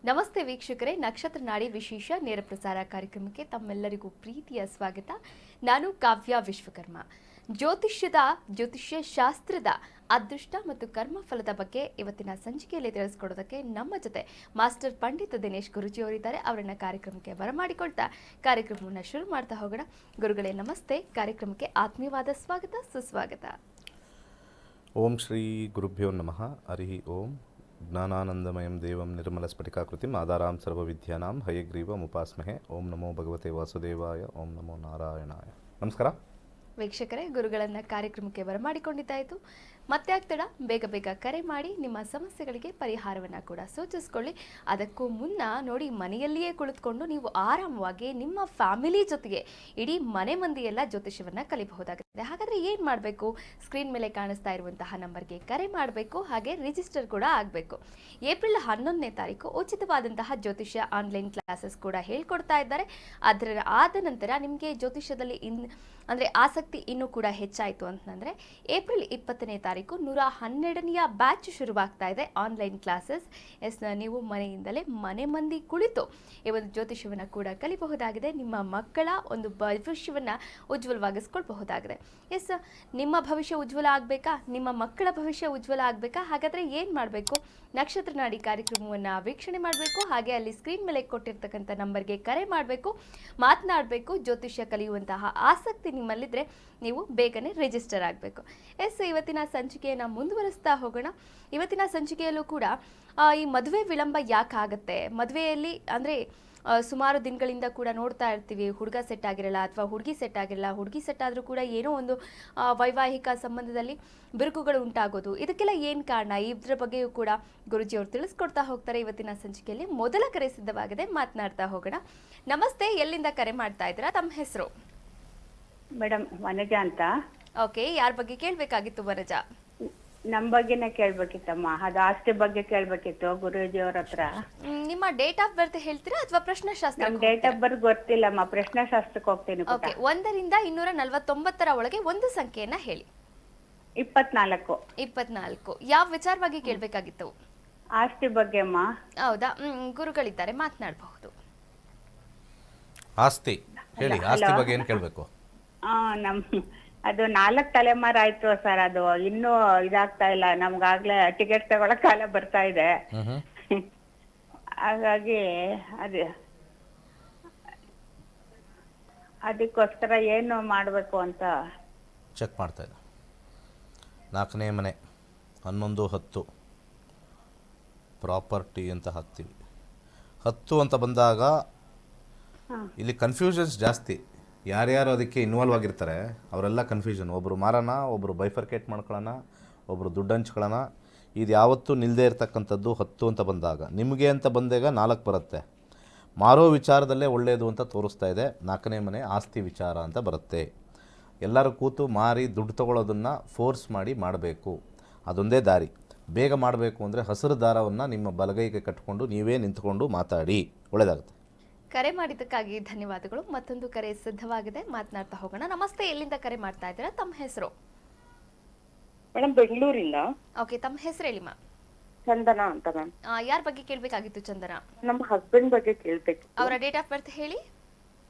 ನಮಸ್ತೆ ವೀಕ್ಷಕರೇ, ನಕ್ಷತ್ರ ನಾಡಿ ವಿಶೇಷ ನೇರ ಪ್ರಸಾರ ಕಾರ್ಯಕ್ರಮಕ್ಕೆ ತಮ್ಮೆಲ್ಲರಿಗೂ ಪ್ರೀತಿಯ ಸ್ವಾಗತ. ನಾನು ಕಾವ್ಯ ವಿಶ್ವಕರ್ಮ. ಜ್ಯೋತಿಷ್ಯ ಶಾಸ್ತ್ರದ ಅದೃಷ್ಟ ಮತ್ತು ಕರ್ಮಫಲದ ಬಗ್ಗೆ ಇವತ್ತಿನ ಸಂಚಿಕೆಯಲ್ಲಿ ತಿಳಿಸ್ಕೊಡೋದಕ್ಕೆ ನಮ್ಮ ಜೊತೆ ಮಾಸ್ಟರ್ ಪಂಡಿತ ದಿನೇಶ್ ಗುರುಜಿ ಅವರಿದ್ದಾರೆ. ಅವರನ್ನ ಕಾರ್ಯಕ್ರಮಕ್ಕೆ ಬರಮಾಡಿಕೊಳ್ತಾ ಕಾರ್ಯಕ್ರಮವನ್ನು ಶುರು ಮಾಡ್ತಾ ಹೋಗೋಣ. ಗುರುಗಳೇ ನಮಸ್ತೆ. ಕಾರ್ಯಕ್ರಮಕ್ಕೆ ಆತ್ಮೀಯವಾದ ಸ್ವಾಗತ, ಸುಸ್ವಾಗತ. ಓಂ ಶ್ರೀ ಗುರುಭ್ಯೋ ನಮಃ. ಹರಿ ಓಂ. ಜ್ಞಾನಾನಂದಮಯಂ ದೇವಂ ನಿರ್ಮಲಸ್ಫಟಿಕಾಕೃತಿಂ ಆಧಾರಾಂ ಸರ್ವವಿದ್ಯಾನಾಂ ಹಯಗ್ರೀವಮುಪಾಸ್ಮಹೆ. ಓಂ ನಮೋ ಭಗವತೆ ವಾಸುದೇವಾಯ. ಓಂ ನಮೋ ನಾರಾಯಣಾಯ. ನಮಸ್ಕಾರ ವೀಕ್ಷಕರೇ, ಗುರುಗಳನ್ನು ಕಾರ್ಯಕ್ರಮಕ್ಕೆ ಬರಮಾಡಿಕೊಂಡಿದ್ದಾಯಿತು. ಮತ್ತೆ ಆಗ್ತಡ ಬೇಗ ಕರೆ ಮಾಡಿ ನಿಮ್ಮ ಸಮಸ್ಯೆಗಳಿಗೆ ಪರಿಹಾರವನ್ನು ಕೂಡ ಸೂಚಿಸ್ಕೊಳ್ಳಿ. ಅದಕ್ಕೂ ಮುನ್ನ ನೋಡಿ, ಮನೆಯಲ್ಲಿಯೇ ಕುಳಿತುಕೊಂಡು ನೀವು ಆರಾಮವಾಗಿ ನಿಮ್ಮ ಫ್ಯಾಮಿಲಿ ಜೊತೆಗೆ ಇಡೀ ಮನೆ ಮಂದಿಯೆಲ್ಲ ಜ್ಯೋತಿಷ್ಯವನ್ನು ಕಲಿಬಹುದಾಗಿದೆ. ಹಾಗಾದರೆ ಏನು ಮಾಡಬೇಕು? ಸ್ಕ್ರೀನ್ ಮೇಲೆ ಕಾಣಿಸ್ತಾ ಇರುವಂತಹ ನಂಬರ್ಗೆ ಕರೆ ಮಾಡಬೇಕು, ಹಾಗೆ ರಿಜಿಸ್ಟರ್ ಕೂಡ ಆಗಬೇಕು. ಏಪ್ರಿಲ್ 11ನೇ ತಾರೀಕು ಉಚಿತವಾದಂತಹ ಜ್ಯೋತಿಷ್ಯ ಆನ್ಲೈನ್ ಕ್ಲಾಸಸ್ ಕೂಡ ಹೇಳ್ಕೊಡ್ತಾ ಇದ್ದಾರೆ. ಅದರ ಆದ ನಂತರ ನಿಮಗೆ ಜ್ಯೋತಿಷ್ಯದಲ್ಲಿ ಅಂದರೆ ಆಸಕ್ತಿ ಇನ್ನೂ ಕೂಡ ಹೆಚ್ಚಾಯಿತು ಅಂತಂದರೆ ಏಪ್ರಿಲ್ 20ನೇ ತಾರೀಕು 112ನೆಯ ಬ್ಯಾಚ್ ಶುರುವಾಗ್ತಾ ಇದೆ, ಆನ್ಲೈನ್ ಕ್ಲಾಸಸ್. ನೀವು ಮನೆಯಿಂದಲೇ ಮನೆ ಮಂದಿ ಕುಳಿತು ಈ ಒಂದು ಜ್ಯೋತಿಷ್ಯವನ್ನು ಕೂಡ ಕಲಿಬಹುದಾಗಿದೆ. ನಿಮ್ಮ ಮಕ್ಕಳ ಒಂದು ಭವಿಷ್ಯವನ್ನು ಉಜ್ವಲವಾಗಿಸ್ಕೊಳ್ಬಹುದಾಗಿದೆ. ನಿಮ್ಮ ಭವಿಷ್ಯ ಉಜ್ವಲ ಆಗಬೇಕಾ? ನಿಮ್ಮ ಮಕ್ಕಳ ಭವಿಷ್ಯ ಉಜ್ವಲ ಆಗಬೇಕಾ? ಹಾಗಾದರೆ ಏನು ಮಾಡಬೇಕು? ನಕ್ಷತ್ರ ನಾಡಿ ಕಾರ್ಯಕ್ರಮವನ್ನು ವೀಕ್ಷಣೆ ಮಾಡಬೇಕು, ಹಾಗೆ ಅಲ್ಲಿ ಸ್ಕ್ರೀನ್ ಮೇಲೆ ಕೊಟ್ಟಿರ್ತಕ್ಕಂಥ ನಂಬರ್ಗೆ ಕರೆ ಮಾಡಬೇಕು, ಮಾತನಾಡಬೇಕು. ಜ್ಯೋತಿಷ್ಯ ಕಲಿಯುವಂತಹ ಆಸಕ್ತಿ ನಿಮ್ಮಲ್ಲಿದ್ದರೆ ನೀವು ಬೇಗನೆ ರಿಜಿಸ್ಟರ್ ಆಗಬೇಕು. ಇವತ್ತಿನ ಸಂಚಿಕೆಯನ್ನು ಮುಂದುವರಿಸ್ತಾ ಹೋಗೋಣ. ಇವತ್ತಿನ ಸಂಚಿಕೆಯಲ್ಲೂ ಕೂಡ ಈ ಮದುವೆ ವಿಳಂಬ ಯಾಕಾಗುತ್ತೆ, ಮದುವೆಯಲ್ಲಿ ಅಂದರೆ ಸುಮಾರು ದಿನಗಳಿಂದ ಕೂಡ ನೋಡ್ತಾ ಇರ್ತೀವಿ, ಹುಡುಗ ಸೆಟ್ ಆಗಿರಲ್ಲ ಅಥವಾ ಹುಡುಗಿ ಸೆಟ್ ಆಗಿರಲ್ಲ. ಹುಡುಗಿ ಸೆಟ್ ಆದರೂ ಕೂಡ ಏನೋ ಒಂದು ವೈವಾಹಿಕ ಸಂಬಂಧದಲ್ಲಿ ಬಿರುಕುಗಳು ಉಂಟಾಗೋದು. ಇದಕ್ಕೆಲ್ಲ ಏನು ಕಾರಣ? ಇದ್ರ ಬಗ್ಗೆಯೂ ಕೂಡ ಗುರುಜಿಯವರು ತಿಳಿಸ್ಕೊಡ್ತಾ ಹೋಗ್ತಾರೆ ಇವತ್ತಿನ ಸಂಚಿಕೆಯಲ್ಲಿ. ಮೊದಲ ಕರೆ ಸಿದ್ಧವಾಗಿದೆ, ಮಾತನಾಡ್ತಾ ಹೋಗೋಣ. ನಮಸ್ತೆ, ಎಲ್ಲಿಂದ ಕರೆ ಮಾಡ್ತಾ ಇದ್ದೀರಾ? ತಮ್ಮ ಹೆಸರು? ಮೇಡಮ್ ವನಜಾ ಅಂತ. ಓಕೆ, ಯಾರ ಬಗ್ಗೆ ಕೇಳಬೇಕಾಗಿತ್ತು ವನಜಾ? ನಮ್ಮ ಬಗ್ಗೆನೇ ಕೇಳ್ಬೇಕಿತ್ತಮ್ಮ. ಅದು ಆಸ್ತಿ ಬಗ್ಗೆ ಕೇಳ್ಬೇಕಿತ್ತು ಗುರೂಜಿ ಅವ್ರ ಹತ್ರ. ನಿಮ್ಮ ಡೇಟ್ ಆಫ್ ಬರ್ತ್ ಹೇಳ್ತೀರಾ ಅಥವಾ ಪ್ರಶ್ನೆಶಾಸ್ತ್ರ? ನಮ್ ಡೇಟ್ ಆಫ್ ಬರ್ತ್ ಗೊತ್ತಿಲ್ಲಮ್ಮ, ಪ್ರಶ್ನೆಶಾಸ್ತ್ರಕ್ಕೆ ಹೋಗ್ತೀನಿ. ಓಕೆ, 1ರಿಂದ 249 ಒಳಗೆ ಒಂದು ಸಂಖ್ಯೆಯನ್ನ ಹೇಳಿ. 24. 24. ಯಾವ ವಿಚಾರವಾಗಿ ಕೇಳಬೇಕಾಗಿತ್ತು? ಆಸ್ತಿ ಬಗ್ಗೆ ಅಮ್ಮ. ಹೌದಾ? ಗುರುಗಳಿದ್ದಾರೆ, ಮಾತನಾಡಬಹುದು. ಆಸ್ತಿ ಹೇಳಿ. ಆಸ್ತಿ ಬಗ್ಗೆ ಏನು ಕೇಳಬೇಕು? ನಮ್ ಅದು 4 ತಲೆಮಾರು ಆಯ್ತು ಸರ್. ಅದು ಇನ್ನೂ ಇದಾಗ್ತಾ ಇಲ್ಲ. ನಮ್ಗಾಗ್ಲೇ ಟಿಕೆಟ್ ತಗೊಳಕ್ ಕಾಲ ಬರ್ತಾ ಇದೆ. ಹಾಗಾಗಿ ಅದಕ್ಕೋಸ್ಕರ ಏನು ಮಾಡಬೇಕು ಅಂತ ಚೆಕ್ ಮಾಡ್ತಾ ಇದ್ದೆ. 4ನೇ ಮನೆ 11-10 ಪ್ರಾಪರ್ಟಿ ಅಂತ ಹಾಕ್ತೀವಿ. 10 ಅಂತ ಬಂದಾಗ ಇಲ್ಲಿ ಕನ್ಫ್ಯೂಷನ್ಸ್ ಜಾಸ್ತಿ. ಯಾರ್ಯಾರು ಅದಕ್ಕೆ ಇನ್ವಾಲ್ವ್ ಆಗಿರ್ತಾರೆ ಅವರೆಲ್ಲ ಕನ್ಫ್ಯೂಷನ್. ಒಬ್ಬರು ಮಾರೋಣ, ಒಬ್ಬರು ಬೈಫರ್ಕೇಟ್ ಮಾಡ್ಕೊಳ್ಳೋಣ, ಒಬ್ಬರು ದುಡ್ಡು ಹಂಚ್ಕೊಳ್ಳೋಣ. ಇದು ಯಾವತ್ತೂ ನಿಲ್ಲದೇ ಇರ್ತಕ್ಕಂಥದ್ದು. 10 ಅಂತ ಬಂದಾಗ ನಿಮಗೆ ಅಂತ ಬಂದಾಗ 4 ಬರುತ್ತೆ. ಮಾರೋ ವಿಚಾರದಲ್ಲೇ ಒಳ್ಳೆಯದು ಅಂತ ತೋರಿಸ್ತಾ ಇದೆ. 4ನೇ ಮನೆ ಆಸ್ತಿ ವಿಚಾರ ಅಂತ ಬರುತ್ತೆ. ಎಲ್ಲರೂ ಕೂತು ಮಾರಿ ದುಡ್ಡು ತೊಗೊಳೋದನ್ನು ಫೋರ್ಸ್ ಮಾಡಿ ಮಾಡಬೇಕು. ಅದೊಂದೇ ದಾರಿ. ಬೇಗ ಮಾಡಬೇಕು ಅಂದರೆ ಹಸಿರು ದಾರವನ್ನು ನಿಮ್ಮ ಬಲಗೈಗೆ ಕಟ್ಟಿಕೊಂಡು ನೀವೇ ನಿಂತ್ಕೊಂಡು ಮಾತಾಡಿ, ಒಳ್ಳೆಯದಾಗುತ್ತೆ. ಕರೆ ಮಾಡಿದ್ದಕ್ಕಾಗಿ ಧನ್ಯವಾದಗಳು. ಮತ್ತೊಂದು ಕರೆ ಸಿದ್ಧವಾಗಿದೆ, ಮಾತನಾಡ್ತಾ ಹೋಗೋಣ. ನಮಸ್ತೆ, ಎಲ್ಲಿಂದ ಕರೆ ಮಾಡ್ತಾ ಇದ್ದೀರಾ? ತಮ್ಮ ಹೆಸರು? ಮೇಡಮ್ ಬೆಂಗಳೂರಿಂದ. ಓಕೆ, ತಮ್ಮ ಹೆಸರು ಹೇಳಿಮ್ಮ. ಚಂದನ ಅಂತ ಮ್ಯಾಮ್. ಯಾರ ಬಗ್ಗೆ ಕೇಳಬೇಕಾಗಿತ್ತು ಚಂದನ? ನಮ್ಮ ಹಸ್ಬೆಂಡ್ ಬಗ್ಗೆ ಕೇಳ್ಬೇಕು. ಅವರ ಡೇಟ್ ಆಫ್ ಬರ್ತ್ ಹೇಳಿ.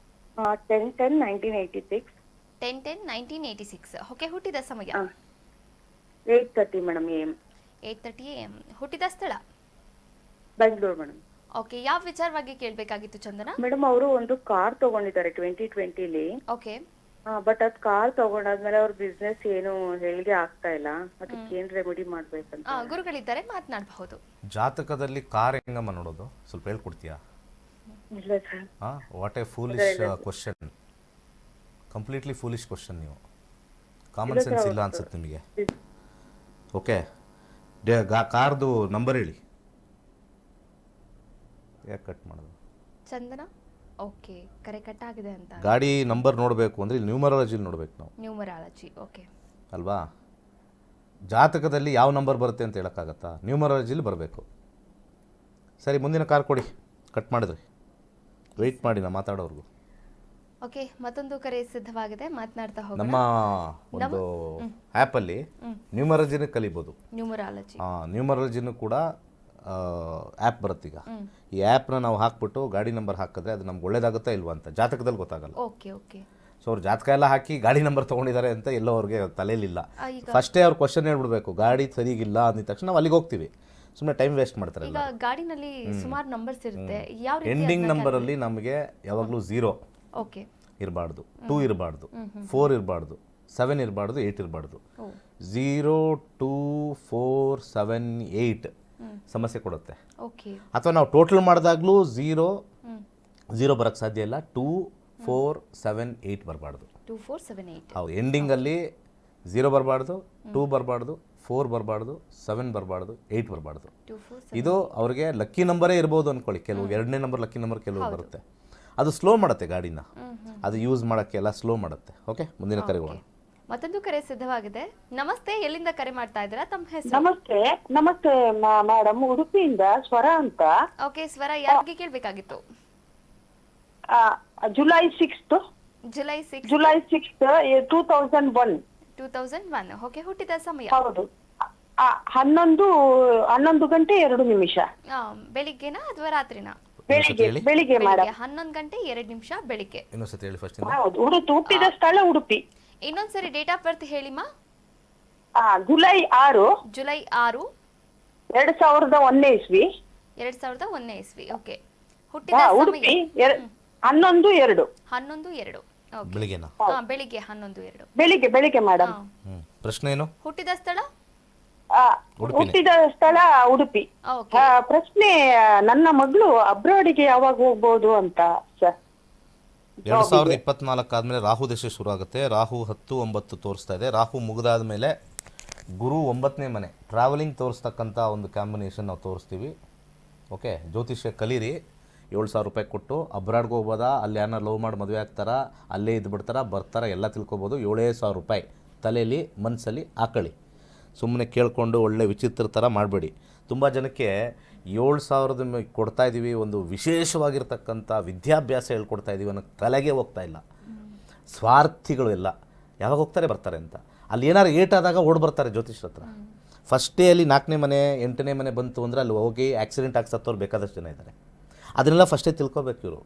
10/10/1986. 10/10/1986. ಓಕೆ, ಹುಟ್ಟಿದ ಸಮಯ? 8:30 ಮೇಡಮ್ AM. 8:30 AM. ಹುಟ್ಟಿದ ಸ್ಥಳ? ಬೆಂಗಳೂರು ಮೇಡಮ್. ಓಕೆ, ಯಾವ ವಿಚಾರವಾಗಿ ಕೇಳಬೇಕಾಗಿತ್ತು ಚಂದನ? ಮೇಡಮ್ ಅವರು ಒಂದು ಕಾರ್ ತಗೊಂಡಿದ್ದಾರೆ 2020ಲಿ. ಓಕೆ, ಬಟ್ ಅದ್ ಕಾರ್ ತಗೊಂಡಾದ್ಮೇಲೆ ಅವ್ರ ಬಿಸ್ನೆಸ್ ಏನು ಹೇಳಿಗೆ ಆಗ್ತಾ ಇಲ್ಲ. ಅದಕ್ಕೆ ಏನ್ ರೆಮಿಡಿ ಮಾಡ್ಬೇಕಂತ. ಗುರುಗಳಿದ್ದಾರೆ, ಮಾತನಾಡಬಹುದು. ಜಾತಕದಲ್ಲಿ ಕಾರ್ ಹೆಂಗಮ್ಮ ನೋಡೋದು ಸ್ವಲ್ಪ ಹೇಳ್ಕೊಡ್ತೀಯಾ? ಇಲ್ಲ sir. What A foolish question. Completely foolish question. ನೀವು ಕಾಮನ್ ಸೆನ್ಸ್ ಇಲ್ಲ ಅನ್ಸುತ್ತೆ ನಿಮಗೆ. ಓಕೆ, ಕಾರ್ದು ನಂಬರ್ ಹೇಳಿ. ಯಾಕೆ ಕಟ್ ಮಾಡೋದು ಚಂದನ? ಓಕೆ, ಕರೆ ಕಟ್ ಆಗಿದೆ ಅಂತ. ಗಾಡಿ ನಂಬರ್ ನೋಡಬೇಕು ಅಂದರೆ ಇಲ್ಲಿ ನ್ಯೂಮರಾಲಜಿಲಿ ನೋಡಬೇಕು ನಾವು. ನ್ಯೂಮರಾಲಜಿ, ಓಕೆ ಅಲ್ವಾ? ಜಾತಕದಲ್ಲಿ ಯಾವ ನಂಬರ್ ಬರುತ್ತೆ ಅಂತ ಹೇಳೋಕ್ಕಾಗತ್ತಾ? ನ್ಯೂಮರಾಲಜಿಲಿ ಬರಬೇಕು. ಸರಿ, ಮುಂದಿನ ಕಾರ್ ಕೊಡಿ. ಕಟ್ ಮಾಡಿದ್ರಿ, ವೆಯ್ಟ್ ಮಾಡಿ ನಾ ಮಾತಾಡೋರ್ಗು. ಓಕೆ, ಮತ್ತೊಂದು ಕರೆ ಸಿದ್ಧವಾಗಿದೆ, ಮಾತನಾಡ್ತಾ ಹೋಗೋಣ. ನಮ್ಮ ಒಂದು ಆ್ಯಪಲ್ಲಿ ನ್ಯೂಮರಾಲಜಿನ ಕಲಿಬೋದು. ನ್ಯೂಮರಾಲಜಿ ನ್ಯೂಮರಾಲಜಿನೂ ಕೂಡ ಆ್ಯಪ್ ಬರುತ್ತೀಗ, ಈ ಆ್ಯಪ್ನ ನಾವು ಹಾಕ್ಬಿಟ್ಟು ಗಾಡಿ ನಂಬರ್ ಹಾಕಿದ್ರೆ ಅದು ನಮ್ಗೆ ಒಳ್ಳೇದಾಗುತ್ತಾ ಇಲ್ವಾ ಅಂತ ಜಾತಕದಲ್ಲಿ ಗೊತ್ತಾಗಲ್ಲ. Okay okay. ಸೊ ಅವ್ರು ಜಾತಕ ಎಲ್ಲ ಹಾಕಿ ಗಾಡಿ ನಂಬರ್ ತೊಗೊಂಡಿದ್ದಾರೆ ಅಂತ ಎಲ್ಲೋ ಅವ್ರಿಗೆ ತಲೆಯಲ್ಲಿಲ್ಲ. ಫಸ್ಟೇ ಅವ್ರು ಕ್ವಶನ್ ಹೇಳ್ಬಿಡ್ಬೇಕು, ಗಾಡಿ ಸರಿಗಿಲ್ಲ ಅಂದಿದ ತಕ್ಷಣ ನಾವು ಅಲ್ಲಿಗೆ ಹೋಗ್ತೀವಿ, ಸುಮ್ಮನೆ ಟೈಮ್ ವೇಸ್ಟ್ ಮಾಡ್ತಾರೆ. ಈಗ ಗಾಡಿನಲ್ಲಿ ಸುಮಾರು ನಂಬರ್ಸ್ ಇರುತ್ತೆ, ಯಾವ ರೀತಿ ಎಂಡಿಂಗ್ ನಂಬರಲ್ಲಿ ನಮಗೆ ಯಾವಾಗಲೂ 0 ಓಕೆ ಇರಬಾರ್ದು, 2 ಇರಬಾರ್ದು, 4 ಇರಬಾರ್ದು, 7 ಇರಬಾರ್ದು, 8 ಇರಬಾರ್ದು. 0, 2, 4, 7, 8 ಸಮಸ್ಯೆ ಕೊಡುತ್ತೆ. ಓಕೆ. ಅಥವಾ ನಾವು ಟೋಟಲ್ ಮಾಡಿದಾಗಲೂ 0 ಬರೋಕ್ಕೆ ಸಾಧ್ಯ ಇಲ್ಲ. 2, 4, 7, 8 ಬರಬಾರ್ದು. 2, 4, 7, 8 ಹೌದು. ಎಂಡಿಂಗಲ್ಲಿ 0 ಬರಬಾರ್ದು, 2 ಬರಬಾರ್ದು, 4 ಬರಬಾರ್ದು, 7 ಬರಬಾರ್ದು, 8 ಬರಬಾರ್ದು. ಇದು ಅವ್ರಿಗೆ ಲಕ್ಕಿ ನಂಬರೇ ಇರ್ಬೋದು ಅಂದ್ಕೊಳ್ಳಿ. ಕೆಲವು 2ನೇ ನಂಬರ್ ಲಕ್ಕಿ ನಂಬರ್ ಕೆಲವು ಬರುತ್ತೆ. ಅದು ಸ್ಲೋ ಮಾಡುತ್ತೆ ಗಾಡಿನ, ಅದು ಯೂಸ್ ಮಾಡೋಕ್ಕೆಲ್ಲ ಸ್ಲೋ ಮಾಡುತ್ತೆ. ಓಕೆ, ಮುಂದಿನ ಕರೆಗೋಣ. ಮತ್ತೊಂದು ಕರೆ ಸಿದ್ಧವಾಗಿದೆ. ನಮಸ್ತೆ, ಎಲ್ಲಿಂದ ಕರೆ ಮಾಡ್ತಾ ಇದ್ದೀರಾ? ತಮ್ಮ ಹೆಸರು? ನಮಸ್ತೆ. ನಮಸ್ತೆ ಮೇಡಮ್, ಉಡುಪಿಯಿಂದ ಸ್ವರ ಅಂತ. ಓಕೆ, ಸ್ವರ ಯಾರಿಗೆ ಕೇಳಬೇಕಾಗಿತ್ತು? July 6th, July 6 2001. 2001. ಓಕೆ, ಹುಟ್ಟಿದ ಸಮಯ? ಹೌದು, 11 ಗಂಟೆ 2 ನಿಮಿಷ. ಬೆಳಿಗ್ಗೆನಾ ಅಥವಾ ರಾತ್ರಿನಾ? ಬೆಳಿಗ್ಗೆ ಮೇಡಮ್. 11 ಗಂಟೆ 2 ನಿಮಿಷ ಬೆಳಿಗ್ಗೆ. ಇನ್ನೊಂದ್ಸತಿ ಹೇಳಿ ಫಸ್ಟ್. ಹೌದು, ಹುಟ್ಟಿದ ಸ್ಥಳ ಉಡುಪಿ. ಇನ್ನೊಂದ್ಸರಿ ಡೇಟ್ ಆಫ್ ಬರ್ತ್ ಹೇಳಿಮಾ. ಜುಲೈ 6, ಜುಲೈ 6, 2001 ಇಸ್ವಿ. 2001 ಇಸ್ವಿ. ಓಕೆ, ಹುಟ್ಟಿದ ಉಡುಪಿ. ಸಮಯ 11-2. 11-2. ಓಕೆ, ಬೆಳಿಗ್ಗೆನಾ? ಬೆಳಿಗ್ಗೆ 11-2. ಬೆಳಿಗ್ಗೆ ಮೇಡಮ್. ಪ್ರಶ್ನೆ ಏನು? ಹುಟ್ಟಿದ ಸ್ಥಳ? ಹುಟ್ಟಿದ ಸ್ಥಳ ಉಡುಪಿ. ಓಕೆ. ಪ್ರಶ್ನೆ, ನನ್ನ ಮಗಳು ಅಬ್ರಾಡಿಗೆ ಯಾವಾಗ ಹೋಗ್ಬೋದು ಅಂತ ಸರ್. 2024 ಆದಮೇಲೆ ರಾಹು ದಶೆ ಶುರು ಆಗುತ್ತೆ. ರಾಹು 10-9 ತೋರಿಸ್ತಾ ಇದೆ. ರಾಹು ಮುಗಿದಾದ ಮೇಲೆ ಗುರು 9ನೇ ಮನೆ ಟ್ರಾವೆಲಿಂಗ್ ತೋರಿಸ್ತಕ್ಕಂಥ ಒಂದು ಕಾಂಬಿನೇಷನ್ ನಾವು ತೋರಿಸ್ತೀವಿ. ಓಕೆ, ಜ್ಯೋತಿಷ್ಯ ಕಲೀರಿ. 7,000 ರೂಪಾಯಿ ಕೊಟ್ಟು ಅಬ್ರಾಡ್ಗೆ ಹೋಗ್ಬೋದಾ, ಅಲ್ಲಿ ಯಾರನ್ನ ಲವ್ ಮಾಡಿ ಮದುವೆ ಆಗ್ತಾರಾ, ಅಲ್ಲೇ ಇದ್ದು ಬಿಡ್ತಾರಾ, ಬರ್ತಾರಾ, ಎಲ್ಲ ತಿಳ್ಕೊಬೋದು. 7,000 ರೂಪಾಯಿ ತಲೆಯಲ್ಲಿ ಮನಸ್ಸಲ್ಲಿ ಹಾಕೊಳ್ಳಿ. ಸುಮ್ಮನೆ ಕೇಳಿಕೊಂಡು ಒಳ್ಳೆ ವಿಚಿತ್ರ ಥರ ಮಾಡಬೇಡಿ. ತುಂಬ ಜನಕ್ಕೆ 7,000 ಕೊಡ್ತಾ ಇದ್ದೀವಿ, ಒಂದು ವಿಶೇಷವಾಗಿರ್ತಕ್ಕಂಥ ವಿದ್ಯಾಭ್ಯಾಸ ಹೇಳ್ಕೊಡ್ತಾ ಇದ್ದೀವಿ ಅನ್ನೋ ತಲೆಗೆ ಹೋಗ್ತಾ ಇಲ್ಲ. ಸ್ವಾರ್ಥಿಗಳು ಎಲ್ಲ ಯಾವಾಗ ಹೋಗ್ತಾರೆ ಬರ್ತಾರೆ ಅಂತ. ಅಲ್ಲಿ ಏನಾರು ಏಟಾದಾಗ ಓಡ್ ಬರ್ತಾರೆ ಜ್ಯೋತಿಷ್ರ ಹತ್ರ. ಫಸ್ಟೇ ಅಲ್ಲಿ 4ನೇ ಮನೆ 8ನೇ ಮನೆ ಬಂತು ಅಂದರೆ ಅಲ್ಲಿ ಹೋಗಿ ಆಕ್ಸಿಡೆಂಟ್ ಆಗಿ ಸತ್ತವ್ರು ಬೇಕಾದಷ್ಟು ಜನ ಇದ್ದಾರೆ. ಅದನ್ನೆಲ್ಲ ಫಸ್ಟೇ ತಿಳ್ಕೊಬೇಕು ಇವರು.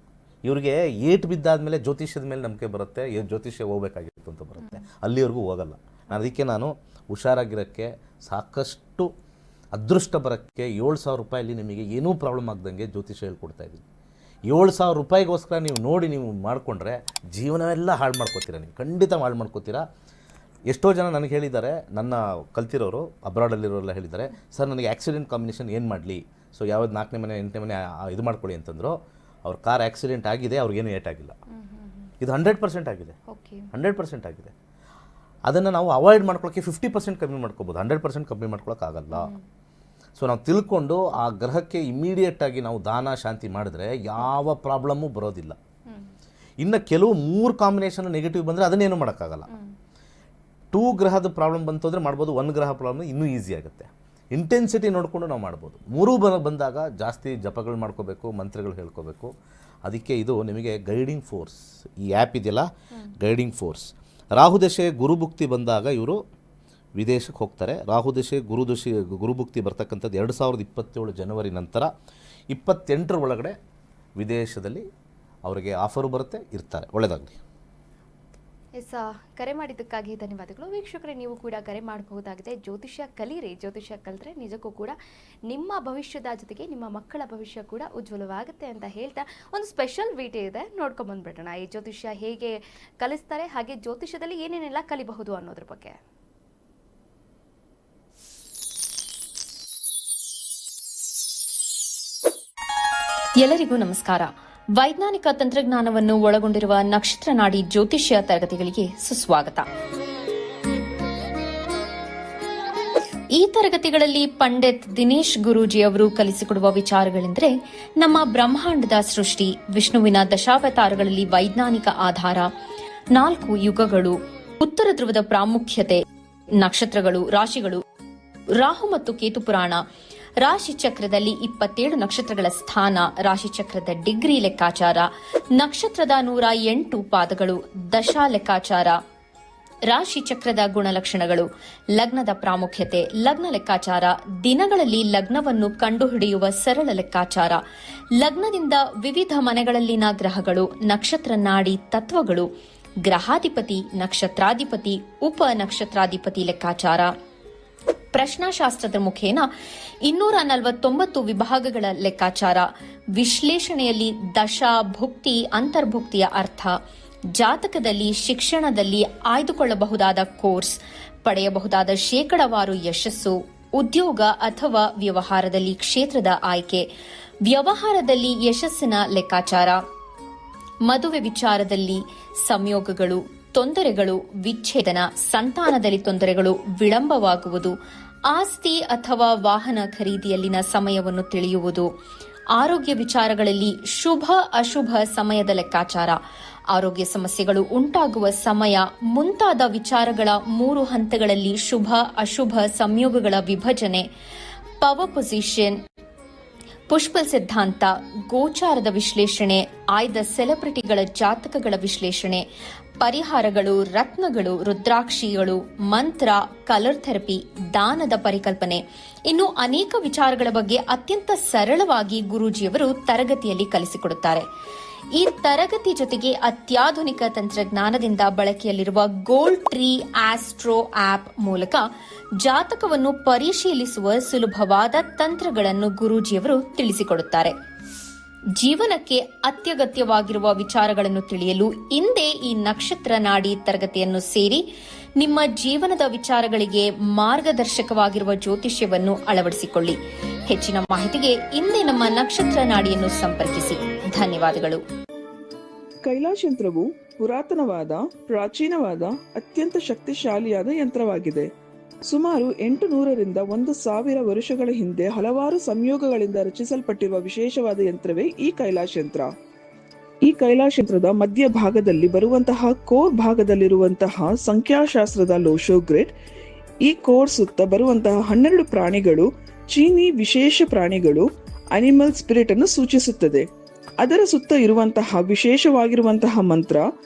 ಇವ್ರಿಗೆ ಏಟು ಬಿದ್ದಾದಮೇಲೆ ಜ್ಯೋತಿಷ್ಯದ ಮೇಲೆ ನಂಬಿಕೆ ಬರುತ್ತೆ, ಜ್ಯೋತಿಷ್ಯ ಹೋಗಬೇಕಾಗಿತ್ತು ಅಂತ ಬರುತ್ತೆ. ಅಲ್ಲಿವರೆಗೂ ಹೋಗಲ್ಲ. ಅದಕ್ಕೆ ನಾನು ಹುಷಾರಾಗಿರೋಕ್ಕೆ, ಸಾಕಷ್ಟು ಅದೃಷ್ಟ ಬರೋಕ್ಕೆ 7,000 ರೂಪಾಯಲ್ಲಿ ನಿಮಗೆ ಏನೂ ಪ್ರಾಬ್ಲಮ್ ಆಗ್ದಂಗೆ ಜ್ಯೋತಿಷ್ಯ ಹೇಳ್ಕೊಡ್ತಾ ಇದ್ದೀನಿ. 7,000 ರೂಪಾಯಿಗೋಸ್ಕರ ನೀವು ಮಾಡಿಕೊಂಡ್ರೆ ಜೀವನವೆಲ್ಲ ಹಾಳು ಮಾಡ್ಕೋತೀರಾ. ನೀವು ಖಂಡಿತ ಹಾಳು ಮಾಡ್ಕೋತೀರಾ. ಎಷ್ಟೋ ಜನ ನನಗೆ ಹೇಳಿದ್ದಾರೆ, ನನ್ನ ಕಲ್ತಿರೋರು ಅಬ್ರಾಡಲ್ಲಿರೋರೆಲ್ಲ ಹೇಳಿದ್ದಾರೆ, ಸರ್ ನನಗೆ ಆಕ್ಸಿಡೆಂಟ್ ಕಾಂಬಿನೇಷನ್ ಏನು ಮಾಡಲಿ, ಸೊ ಯಾವ್ದು 4ನೇ ಮನೆ 8ನೇ ಮನೆ ಇದು ಮಾಡ್ಕೊಳ್ಳಿ ಅಂತಂದರು. ಅವ್ರ ಕಾರ್ ಆಕ್ಸಿಡೆಂಟ್ ಆಗಿದೆ, ಅವ್ರಿಗೇನು ಏಟಾಗಿಲ್ಲ. ಇದು 100% ಆಗಿದೆ, 100% ಆಗಿದೆ. ಅದನ್ನು ನಾವು ಅವಾಯ್ಡ್ ಮಾಡ್ಕೊಳ್ಳೋಕ್ಕೆ 50% ಕಮ್ಮಿ ಮಾಡ್ಕೋಬೋದು, 100% ಕಮ್ಮಿ ಮಾಡ್ಕೊಳ್ಳೋಕ್ಕಾಗಲ್ಲ. ಸೊ ನಾವು ತಿಳ್ಕೊಂಡು ಆ ಗ್ರಹಕ್ಕೆ ಇಮಿಡಿಯೇಟಾಗಿ ನಾವು ದಾನ ಶಾಂತಿ ಮಾಡಿದ್ರೆ ಯಾವ ಪ್ರಾಬ್ಲಮ್ಮು ಬರೋದಿಲ್ಲ. ಇನ್ನು ಕೆಲವು 3 ಕಾಂಬಿನೇಷನ್ ನೆಗೆಟಿವ್ ಬಂದರೆ ಅದನ್ನೇನು ಮಾಡೋಕ್ಕಾಗಲ್ಲ. 2 ಗ್ರಹದ ಪ್ರಾಬ್ಲಮ್ ಬಂತು ಅಂದರೆ ಮಾಡ್ಬೋದು, 1 ಗ್ರಹ ಪ್ರಾಬ್ಲಮ್ ಇನ್ನೂ ಈಸಿ ಆಗುತ್ತೆ. ಇಂಟೆನ್ಸಿಟಿ ನೋಡಿಕೊಂಡು ನಾವು ಮಾಡ್ಬೋದು. 3 ಬಂದಾಗ ಜಾಸ್ತಿ ಜಪಗಳು ಮಾಡ್ಕೋಬೇಕು, ಮಂತ್ರಗಳು ಹೇಳ್ಕೋಬೇಕು. ಅದಕ್ಕೆ ಇದು ನಿಮಗೆ ಗೈಡಿಂಗ್ ಫೋರ್ಸ್. ಈ ಆ್ಯಪ್ ಇದೆಯಲ್ಲ, ಗೈಡಿಂಗ್ ಫೋರ್ಸ್. ರಾಹುದಶೆ ಗುರುಭುಕ್ತಿ ಬಂದಾಗ ಇವರು ವಿದೇಶಕ್ಕೆ ಹೋಗ್ತಾರೆ. ರಾಹುದಶೆ ಗುರುಭುಕ್ತಿ ಬರ್ತಕ್ಕಂಥದ್ದು 2027 ಜನವರಿ ನಂತರ 28ರ ಒಳಗಡೆ ವಿದೇಶದಲ್ಲಿ ಅವರಿಗೆ ಆಫರು ಬರುತ್ತೆ, ಇರ್ತಾರೆ. ಒಳ್ಳೆಯದಾಗಲಿ. ಎಸ್, ಕರೆ ಮಾಡಿದ್ದಕ್ಕಾಗಿ ಧನ್ಯವಾದಗಳು. ವೀಕ್ಷಕರೇ, ನೀವು ಕೂಡ ಕರೆ ಮಾಡಬಹುದಾಗಿದೆ. ಜ್ಯೋತಿಷ್ಯ ಕಲೀರಿ. ಜ್ಯೋತಿಷ್ಯ ಕಲಿತ್ರೆ ನಿಜಕ್ಕೂ ಕೂಡ ನಿಮ್ಮ ಭವಿಷ್ಯದ ಜೊತೆಗೆ ನಿಮ್ಮ ಮಕ್ಕಳ ಭವಿಷ್ಯ ಕೂಡ ಉಜ್ವಲವಾಗುತ್ತೆ ಅಂತ ಹೇಳ್ತಾ ಒಂದು ಸ್ಪೆಷಲ್ ವಿಡಿಯೋ ಇದೆ, ನೋಡ್ಕೊಂಬಂದ್ಬಿಡೋಣ. ಈ ಜ್ಯೋತಿಷ್ಯ ಹೇಗೆ ಕಲಿಸ್ತಾರೆ, ಹಾಗೆ ಜ್ಯೋತಿಷ್ಯದಲ್ಲಿ ಏನೇನೆಲ್ಲ ಕಲಿಬಹುದು ಅನ್ನೋದ್ರ ಬಗ್ಗೆ. ಎಲ್ಲರಿಗೂ ನಮಸ್ಕಾರ. ವೈಜ್ಞಾನಿಕ ತಂತ್ರಜ್ಞಾನವನ್ನು ಒಳಗೊಂಡಿರುವ ನಕ್ಷತ್ರ ನಾಡಿ ಜ್ಯೋತಿಷ್ಯ ತರಗತಿಗಳಿಗೆ ಸುಸ್ವಾಗತ. ಈ ತರಗತಿಗಳಲ್ಲಿ ಪಂಡಿತ್ ದಿನೇಶ್ ಗುರೂಜಿ ಅವರು ಕಲಿಸಿಕೊಡುವ ವಿಚಾರಗಳೆಂದರೆ ನಮ್ಮ ಬ್ರಹ್ಮಾಂಡದ ಸೃಷ್ಟಿ, ವಿಷ್ಣುವಿನ ದಶಾವತಾರಗಳಲ್ಲಿ ವೈಜ್ಞಾನಿಕ ಆಧಾರ, 4 ಯುಗಗಳು, ಉತ್ತರ ಧ್ರುವದ ಪ್ರಾಮುಖ್ಯತೆ, ನಕ್ಷತ್ರಗಳು, ರಾಶಿಗಳು, ರಾಹು ಮತ್ತು ಕೇತು ಪುರಾಣ, ರಾಶಿ ಚಕ್ರದಲ್ಲಿ 27 ನಕ್ಷತ್ರಗಳ ಸ್ಥಾನ, ರಾಶಿ ಚಕ್ರದ ಡಿಗ್ರಿ ಲೆಕ್ಕಾಚಾರ, ನಕ್ಷತ್ರದ 108 ಪಾದಗಳು, ದಶಾ ಲೆಕ್ಕಾಚಾರ, ರಾಶಿ ಚಕ್ರದ ಗುಣಲಕ್ಷಣಗಳು, ಲಗ್ನದ ಪ್ರಾಮುಖ್ಯತೆ, ಲಗ್ನ ಲೆಕ್ಕಾಚಾರ, ದಿನಗಳಲ್ಲಿ ಲಗ್ನವನ್ನು ಕಂಡುಹಿಡಿಯುವ ಸರಳ ಲೆಕ್ಕಾಚಾರ, ಲಗ್ನದಿಂದ ವಿವಿಧ ಮನೆಗಳಲ್ಲಿನ ಗ್ರಹಗಳು, ನಕ್ಷತ್ರ ನಾಡಿ ತತ್ವಗಳು, ಗ್ರಹಾಧಿಪತಿ, ನಕ್ಷತ್ರಾಧಿಪತಿ, ಉಪ ನಕ್ಷತ್ರಾಧಿಪತಿ ಲೆಕ್ಕಾಚಾರ, ಪ್ರಶ್ನಾಶಾಸ್ತ್ರದ ಮುಖೇನ 249 ವಿಭಾಗಗಳ ಲೆಕ್ಕಾಚಾರ, ವಿಶ್ಲೇಷಣೆಯಲ್ಲಿ ದಶಾ, ಭುಕ್ತಿ, ಅಂತರ್ಭುಕ್ತಿಯ ಅರ್ಥ, ಜಾತಕದಲ್ಲಿ, ಶಿಕ್ಷಣದಲ್ಲಿ ಆಯ್ದುಕೊಳ್ಳಬಹುದಾದ ಕೋರ್ಸ್, ಪಡೆಯಬಹುದಾದ ಶೇಕಡವಾರು ಯಶಸ್ಸು, ಉದ್ಯೋಗ ಅಥವಾ ವ್ಯವಹಾರದಲ್ಲಿ ಕ್ಷೇತ್ರದ ಆಯ್ಕೆ, ವ್ಯವಹಾರದಲ್ಲಿ ಯಶಸ್ಸಿನ ಲೆಕ್ಕಾಚಾರ, ಮದುವೆ ವಿಚಾರದಲ್ಲಿ ಸಂಯೋಗಗಳು, ತೊಂದರೆಗಳು, ವಿಚ್ಛೇದನ, ಸಂತಾನದಲ್ಲಿ ತೊಂದರೆಗಳು, ವಿಳಂಬವಾಗುವುದು, ಆಸ್ತಿ ಅಥವಾ ವಾಹನ ಖರೀದಿಯಲ್ಲಿನ ಸಮಯವನ್ನು ತಿಳಿಯುವುದು, ಆರೋಗ್ಯ ವಿಚಾರಗಳಲ್ಲಿ ಶುಭ ಅಶುಭ ಸಮಯದ ಲೆಕ್ಕಾಚಾರ, ಆರೋಗ್ಯ ಸಮಸ್ಯೆಗಳು ಉಂಟಾಗುವ ಸಮಯ ಮುಂತಾದ ವಿಚಾರಗಳ 3 ಹಂತಗಳಲ್ಲಿ ಶುಭ ಅಶುಭ ಸಂಯೋಗಗಳ ವಿಭಜನೆ, ಪವರ್ ಪೊಸಿಷನ್, ಪುಷ್ಪಲ್ ಸಿದ್ಧಾಂತ, ಗೋಚಾರದ ವಿಶ್ಲೇಷಣೆ, ಆಯ್ದ ಸೆಲೆಬ್ರಿಟಿಗಳ ಜಾತಕಗಳ ವಿಶ್ಲೇಷಣೆ, ಪರಿಹಾರಗಳು, ರತ್ನಗಳು, ರುದ್ರಾಕ್ಷಿಗಳು, ಮಂತ್ರ, ಕಲರ್ ಥೆರಪಿ, ದಾನದ ಪರಿಕಲ್ಪನೆ, ಇನ್ನು ಅನೇಕ ವಿಚಾರಗಳ ಬಗ್ಗೆ ಅತ್ಯಂತ ಸರಳವಾಗಿ ಗುರೂಜಿಯವರು ತರಗತಿಯಲ್ಲಿ ಕಲಿಸಿಕೊಡುತ್ತಾರೆ. ಈ ತರಗತಿ ಜೊತೆಗೆ ಅತ್ಯಾಧುನಿಕ ತಂತ್ರಜ್ಞಾನದಿಂದ ಬಳಕೆಯಲ್ಲಿರುವ ಗೋಲ್ಡ್ ಟ್ರೀ ಆಸ್ಟ್ರೋ ಆಪ್ ಮೂಲಕ ಜಾತಕವನ್ನು ಪರಿಶೀಲಿಸುವ ಸುಲಭವಾದ ತಂತ್ರಗಳನ್ನು ಗುರೂಜಿಯವರು ತಿಳಿಸಿಕೊಡುತ್ತಾರೆ. ಜೀವನಕ್ಕೆ ಅತ್ಯಗತ್ಯವಾಗಿರುವ ವಿಚಾರಗಳನ್ನು ತಿಳಿಯಲು ಇಂದೇ ಈ ನಕ್ಷತ್ರ ನಾಡಿ ತರಗತಿಯನ್ನು ಸೇರಿ ನಿಮ್ಮ ಜೀವನದ ವಿಚಾರಗಳಿಗೆ ಮಾರ್ಗದರ್ಶಕವಾಗಿರುವ ಜ್ಯೋತಿಷ್ಯವನ್ನು ಅಳವಡಿಸಿಕೊಳ್ಳಿ. ಹೆಚ್ಚಿನ ಮಾಹಿತಿಗೆ ಇಂದೇ ನಮ್ಮ ನಕ್ಷತ್ರ ನಾಡಿಯನ್ನು ಸಂಪರ್ಕಿಸಿ. ಧನ್ಯವಾದಗಳು. ಕೈಲಾಶ್ ಯಂತ್ರವು ಪುರಾತನವಾದ, ಪ್ರಾಚೀನವಾದ, ಅತ್ಯಂತ ಶಕ್ತಿಶಾಲಿಯಾದ ಯಂತ್ರವಾಗಿದೆ. ಸುಮಾರು 800ರಿಂದ 1000 ವರ್ಷಗಳ ಹಿಂದೆ ಹಲವಾರು ಸಂಯೋಗಗಳಿಂದ ರಚಿಸಲ್ಪಟ್ಟಿರುವ ವಿಶೇಷವಾದ ಯಂತ್ರವೇ ಈ ಕೈಲಾಶ್ ಯಂತ್ರ. ಈ ಕೈಲಾಶ್ ಯಂತ್ರದ ಮಧ್ಯ ಭಾಗದಲ್ಲಿ ಬರುವಂತಹ ಕೋರ್ ಭಾಗದಲ್ಲಿರುವಂತಹ ಸಂಖ್ಯಾಶಾಸ್ತ್ರದ ಲೋಶೋ ಗ್ರಿಡ್, ಈ ಕೋರ್ ಸುತ್ತ ಬರುವಂತಹ 12 ಪ್ರಾಣಿಗಳು ಚೀನಿ ವಿಶೇಷ ಪ್ರಾಣಿಗಳು, ಅನಿಮಲ್ ಸ್ಪಿರಿಟ್ ಅನ್ನು ಸೂಚಿಸುತ್ತದೆ. ಅದರ ಸುತ್ತ ಇರುವಂತಹ ವಿಶೇಷವಾಗಿರುವಂತಹ ಮಂತ್ರ,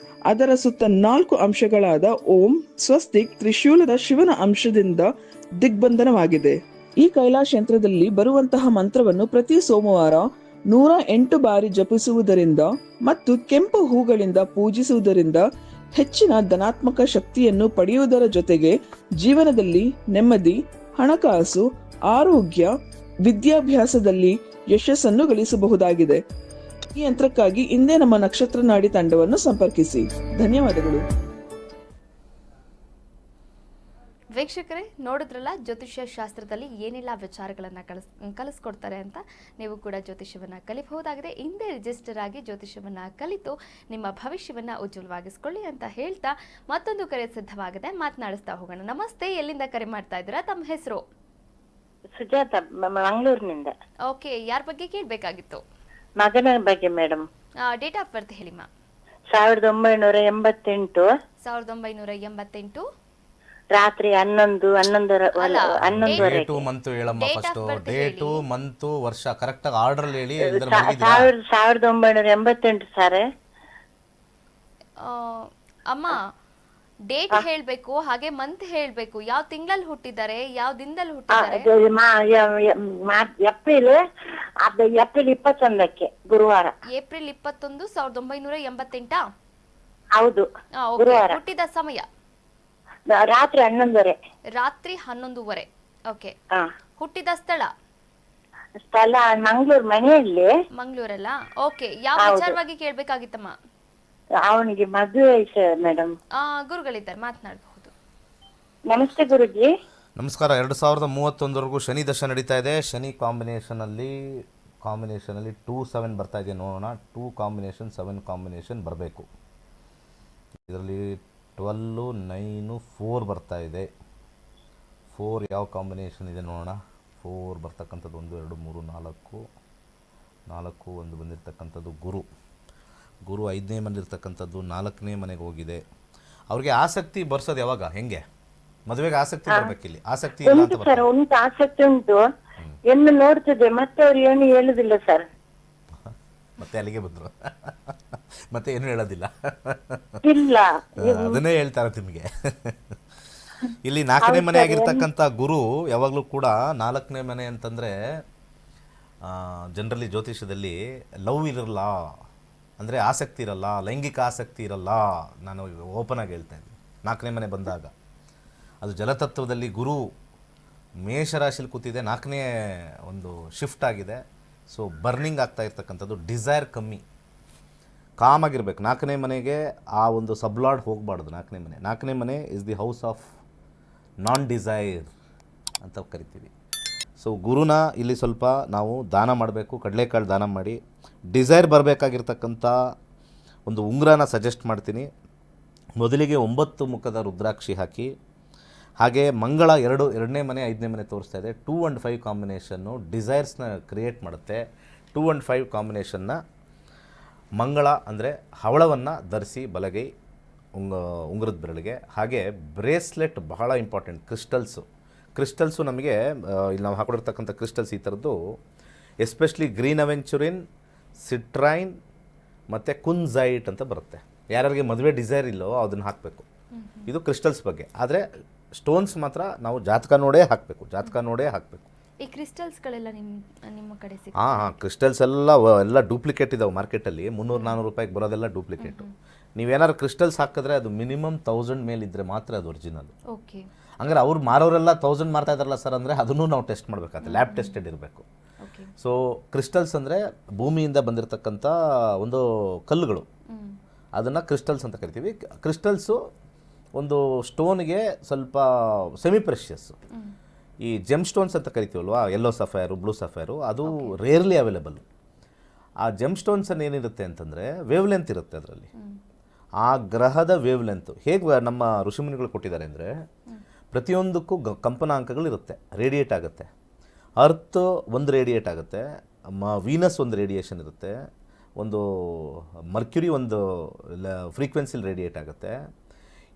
ಅದರ ಸುತ್ತ 4 ಅಂಶಗಳಾದ ಓಂ, ಸ್ವಸ್ತಿಕ್, ತ್ರಿಶೂಲದ ಶಿವನ ಅಂಶದಿಂದ ದಿಗ್ಬಂಧನವಾಗಿದೆ. ಈ ಕೈಲಾಶ್ ಯಂತ್ರದಲ್ಲಿ ಬರುವಂತಹ ಮಂತ್ರವನ್ನು ಪ್ರತಿ ಸೋಮವಾರ 108 ಬಾರಿ ಜಪಿಸುವುದರಿಂದ ಮತ್ತು ಕೆಂಪು ಹೂಗಳಿಂದ ಪೂಜಿಸುವುದರಿಂದ ಹೆಚ್ಚಿನ ಧನಾತ್ಮಕ ಶಕ್ತಿಯನ್ನು ಪಡೆಯುವುದರ ಜೊತೆಗೆ ಜೀವನದಲ್ಲಿ ನೆಮ್ಮದಿ, ಹಣಕಾಸು, ಆರೋಗ್ಯ, ವಿದ್ಯಾಭ್ಯಾಸದಲ್ಲಿ ಯಶಸ್ಸನ್ನು ಗಳಿಸಬಹುದಾಗಿದೆ. ಈ ಯಂತ್ರಕ್ಕಾಗಿ ಇಂದೇ ನಮ್ಮ ನಕ್ಷತ್ರ ನಾಡಿ ತಂಡವನ್ನು ಸಂಪರ್ಕಿಸಿ. ಧನ್ಯವಾದಗಳು. ವೀಕ್ಷಕರೇ, ನೋಡಿದ್ರಲ್ಲ ಜ್ಯೋತಿಷ್ಯ ಶಾಸ್ತ್ರದಲ್ಲಿ ಏನೆಲ್ಲ ವಿಚಾರಗಳನ್ನು ಕಲಿಸ್ಕೊಡ್ತಾರೆ ಅಂತ. ನೀವು ಕೂಡ ಜ್ಯೋತಿಷ್ಯವನ್ನು ಕಲಿಬಹುದಾಗಿದೆ. ಹಿಂದೆ ರಿಜಿಸ್ಟರ್ ಆಗಿ ಜ್ಯೋತಿಷ್ಯವನ್ನು ಕಲಿತು ನಿಮ್ಮ ಭವಿಷ್ಯವನ್ನು ಉಜ್ವಲವಾಗಿಸ್ಕೊಳ್ಳಿ ಅಂತ ಹೇಳ್ತಾ ಮತ್ತೊಂದು ಕರೆ ಸಿದ್ಧವಾಗಿದೆ, ಮಾತನಾಡಿಸ್ತಾ ಹೋಗೋಣ. ನಮಸ್ತೆ, ಎಲ್ಲಿಂದ ಕರೆ ಮಾಡ್ತಾ ಇದ್ದೀರಾ? ತಮ್ಮ ಹೆಸರು? ಸುಜಾತ, ಮಂಗಳೂರಿನಿಂದ. ಓಕೆ, ಯಾರ ಬಗ್ಗೆ ಕೇಳಬೇಕಾಗಿತ್ತು? ಮಗನ ಬಗ್ಗೆ ಮೇಡಮ್. ಡೇಟ್ ಆಫ್ ಬರ್ತ್ ಹೇಳಿಮ್ಮ. 1988 1988 ರಾತ್ರಿ 11:11 ಡೇಟು ಮಂತು ಹೇಳಮ್ಮ. ಫಸ್ಟ್ ಡೇಟು ಮಂತು ವರ್ಷ ಕರೆಕ್ಟ್ ಆಗಿ ಆರ್ಡರ್ ಹೇಳಿ. 1988 ಸರ್. ಅಮ್ಮ, ಡೇಟ್ ಹೇಳ್ಬೇಕು, ಹಾಗೆ ಮಂತ್ ಹೇಳ್ಬೇಕು. ಯಾವ ತಿಂಗಳಲ್ಲಿ ಹುಟ್ಟಿದ್ದಾರೆ, ಯಾವ ದಿನದಲ್ಲಿ ಹುಟ್ಟಿದ್ದಾರೆ? ಏಪ್ರಿಲ್ 21ಕ್ಕೆ ಗುರುವಾರ. ಏಪ್ರಿಲ್ 21, 1988. ಹೌದು, ಗುರುವಾರ. ಹುಟ್ಟಿದ ಸಮಯ ರಾತ್ರಿ 11:30. ರಾತ್ರಿ 11:30. ಓಕೆ. ಹುಟ್ಟಿದ ಸ್ಥಳ ಮಂಗಳೂರು, ಮನೆಯಲ್ಲಿ. ಮಂಗಳೂರಲ್ಲ? ಓಕೆ. ಯಾವ ವಿಚಾರವಾಗಿ ಕೇಳ್ಬೇಕಾಗಿತ್ತಮ್ಮ? ಅವನಿಗೆ ಮದುವೆ ಐತೆ ಮೇಡಮ್. ಗುರುಗಳಿದ್ದಾರೆ, ಮಾತನಾಡಬಹುದು. ನಮಸ್ತೆ ಗುರುಜಿ. ನಮಸ್ಕಾರ. 2031ವರೆಗೂ ಶನಿ ದಶ ನಡೀತಾ ಇದೆ. ಶನಿ ಕಾಂಬಿನೇಷನ್ ಅಲ್ಲಿ 2-7 ಬರ್ತಾ ಇದೆ. ನೋಡೋಣ. 2 ಕಾಂಬಿನೇಷನ್ 7 ಕಾಂಬಿನೇಷನ್ ಬರಬೇಕು. ಇದರಲ್ಲಿ 12, 9, 4 ಬರ್ತಾ ಇದೆ. 4 ಯಾವ ಕಾಂಬಿನೇಷನ್ ಇದೆ ನೋಡೋಣ. 4 ಬರ್ತಕ್ಕಂಥದ್ದು 1, 2, 3, 4 ಒಂದು ಬಂದಿರತಕ್ಕಂಥದ್ದು ಗುರು 5ನೇ ಮನೆಯಲ್ಲಿರ್ತಕ್ಕಂಥದ್ದು 4ನೇ ಮನೆಗೆ ಹೋಗಿದೆ. ಅವ್ರಿಗೆ ಆಸಕ್ತಿ ಬರ್ಸೋದು ಯಾವಾಗ? ಹೆಂಗೆ ಮದುವೆಗೆ ಆಸಕ್ತಿ ಬರ್ಬೇಕಿಲ್ಲಿ? ಆಸಕ್ತಿ ಇಲ್ಲ ಅಂತ ಸರ್. ಉಂಟು, ಆಸಕ್ತಿ ಉಂಟು. ಹೆಣ್ಣು ನೋಡ್ತಿದೆ, ಮತ್ತೆ ಅವ್ರು ಏನು ಹೇಳುದಿಲ್ಲ ಸರ್. ಮತ್ತೆ ಅಲ್ಲಿಗೆ ಬಂದ್ರು. ಮತ್ತೆ ಏನು ಹೇಳೋದಿಲ್ಲ. ಇಲ್ಲ. ಅದನ್ನೇ ಹೇಳ್ತಾರೆ ನಿಮಗೆ. ಇಲ್ಲಿ 4ನೇ ಮನೆ ಆಗಿರ್ತಕ್ಕಂಥ ಗುರು ಯಾವಾಗಲೂ ಕೂಡ 4ನೇ ಮನೆ ಅಂತಂದರೆ ಜನರಲಿ ಜ್ಯೋತಿಷದಲ್ಲಿ ಲವ್ ಇರಲ್ಲ, ಅಂದರೆ ಆಸಕ್ತಿ ಇರಲ್ಲ, ಲೈಂಗಿಕ ಆಸಕ್ತಿ ಇರಲ್ಲ. ನಾನು ಓಪನ್ ಆಗಿ ಹೇಳ್ತಾ ಇದ್ದೀನಿ. 4ನೇ ಮನೆ ಬಂದಾಗ ಅದು ಜಲತತ್ವದಲ್ಲಿ ಗುರು ಮೇಷರಾಶಿಲಿ ಕೂತಿದೆ, 4ನೇ ಒಂದು ಶಿಫ್ಟ್ ಆಗಿದೆ. ಸೊ ಬರ್ನಿಂಗ್ ಆಗ್ತಾ ಇರ್ತಕ್ಕಂಥದ್ದು, ಡಿಸೈರ್ ಕಮ್ಮಿ, ಕಾಮ್ ಆಗಿರ್ಬೇಕು. 4ನೇ ಮನೆಗೆ ಆ ಒಂದು ಸಬ್ಲಾಡ್ ಹೋಗಬಾರ್ದು. 4ನೇ ಮನೆ is the house of non desire ಅಂತ ಕರಿತೀವಿ. ಸೊ ಗುರುನ ಇಲ್ಲಿ ಸ್ವಲ್ಪ ನಾವು ದಾನ ಮಾಡಬೇಕು, ಕಡಲೆಕಾಳು ದಾನ ಮಾಡಿ. ಡಿಸೈರ್ ಬರಬೇಕಾಗಿರ್ತಕ್ಕಂಥ ಒಂದು ಉಂಗುರನ ಸಜೆಸ್ಟ್ ಮಾಡ್ತೀನಿ. ಮೊದಲಿಗೆ 9 ಮುಖದ ರುದ್ರಾಕ್ಷಿ ಹಾಕಿ, ಹಾಗೆ ಮಂಗಳ 2ನೇ ಮನೆ 5ನೇ ಮನೆ ತೋರಿಸ್ತಾ ಇದೆ. 2 and 5 ಕಾಂಬಿನೇಷನ್ನು ಡಿಸೈರ್ಸ್ನ ಕ್ರಿಯೇಟ್ ಮಾಡುತ್ತೆ. 2 and 5 ಕಾಂಬಿನೇಷನ್ನ ಮಂಗಳ ಅಂದರೆ ಹವಳವನ್ನು ಧರಿಸಿ ಬಲಗೈ ಉಂಗುರದ ಬೆರಳಿಗೆ. ಹಾಗೆ ಬ್ರೇಸ್ಲೆಟ್ ಬಹಳ ಇಂಪಾರ್ಟೆಂಟ್. ಕ್ರಿಸ್ಟಲ್ಸು ನಮಗೆ ಇಲ್ಲಿ ನಾವು ಹಾಕೊಂಡಿರ್ತಕ್ಕಂಥ ಕ್ರಿಸ್ಟಲ್ಸ್ ಈ ಥರದ್ದು ಎಸ್ಪೆಷಲಿ ಗ್ರೀನ್ ಅವೆಂಚುರಿನ್, ಸಿಟ್ರೈನ್ ಮತ್ತು ಕುನ್ಸೈಟ್ ಅಂತ ಬರುತ್ತೆ. ಯಾರ್ಯಾರಿಗೆ ಮದುವೆ ಡಿಸೈರ್ ಇಲ್ಲೋ ಅದನ್ನು ಹಾಕಬೇಕು. ಇದು ಕ್ರಿಸ್ಟಲ್ಸ್ ಬಗ್ಗೆ. ಆದರೆ ಸ್ಟೋನ್ಸ್ ಮಾತ್ರ ನಾವು ಜಾತಕ ನೋಡೇ ಹಾಕಬೇಕು. ಈ ಕ್ರಿಸ್ಟಲ್ಸ್ಗಳೆಲ್ಲ ನಿಮ್ಮ ಕಡೆ ಸಿಗುತ್ತೆ? ಹಾಂ, ಕ್ರಿಸ್ಟಲ್ಸ್ ಎಲ್ಲ ಡೂಪ್ಲಿಕೇಟ್ ಇದಾವೆ ಮಾರ್ಕೆಟಲ್ಲಿ. 300-400 ರೂಪಾಯಿಗೆ ಬರೋದೆಲ್ಲ ಡೂಪ್ಲಿಕೇಟು. ನೀವೇನಾದ್ರು ಕ್ರಿಸ್ಟಲ್ಸ್ ಹಾಕಿದ್ರೆ ಅದು ಮಿನಿಮಮ್ 1000 ಮೇಲಿದ್ದರೆ ಮಾತ್ರ ಅದು ಒರಿಜಿನಲ್. ಓಕೆ. ಹಂಗಾರೆ ಅವ್ರು ಮಾರೋರೆಲ್ಲ 1000 ಮಾರ್ತಾ ಇದ್ದಾರಲ್ಲ ಸರ್ ಅಂದರೆ ಅದನ್ನು ನಾವು ಟೆಸ್ಟ್ ಮಾಡಬೇಕಾಗುತ್ತೆ. ಲ್ಯಾಬ್ ಟೆಸ್ಟೆಡ್ ಇರಬೇಕು. ಸೊ ಕ್ರಿಸ್ಟಲ್ಸ್ ಅಂದರೆ ಭೂಮಿಯಿಂದ ಬಂದಿರತಕ್ಕಂಥ ಒಂದು ಕಲ್ಲುಗಳು, ಅದನ್ನು ಕ್ರಿಸ್ಟಲ್ಸ್ ಅಂತ ಕರಿತೀವಿ. ಕ್ರಿಸ್ಟಲ್ಸು ಒಂದು ಸ್ಟೋನ್ಗೆ ಸ್ವಲ್ಪ ಸೆಮಿ ಪ್ರೆಷಿಯಸ್ಸು. ಈ ಜೆಮ್ ಸ್ಟೋನ್ಸ್ ಅಂತ ಕರಿತೀವಲ್ವಾ, ಯೆಲ್ಲೋ ಸಫೈರು, ಬ್ಲೂ ಸಫೈರು, ಅದು ರೇರ್ಲಿ ಅವೈಲೇಬಲ್. ಆ ಜೆಮ್ ಸ್ಟೋನ್ಸನ್ನು ಏನಿರುತ್ತೆ ಅಂತಂದರೆ ವೇವ್ ಲೆಂತ್ ಇರುತ್ತೆ ಅದರಲ್ಲಿ. ಆ ಗ್ರಹದ ವೇವ್ ಲೆಂತು ಹೇಗೆ ನಮ್ಮ ಋಷಿಮುನಿಗಳು ಕೊಟ್ಟಿದ್ದಾರೆ ಅಂದರೆ ಪ್ರತಿಯೊಂದಕ್ಕೂ ಕಂಪನಾಂಕಗಳಿರುತ್ತೆ, ರೇಡಿಯೇಟ್ ಆಗುತ್ತೆ. ಅರ್ತ್ ಒಂದು ರೇಡಿಯೇಟ್ ಆಗುತ್ತೆ, ವೀನಸ್ ಒಂದು ರೇಡಿಯೇಷನ್ ಇರುತ್ತೆ, ಒಂದು ಮರ್ಕ್ಯುರಿ ಒಂದು ಫ್ರೀಕ್ವೆನ್ಸಿಲಿ ರೇಡಿಯೇಟ್ ಆಗುತ್ತೆ.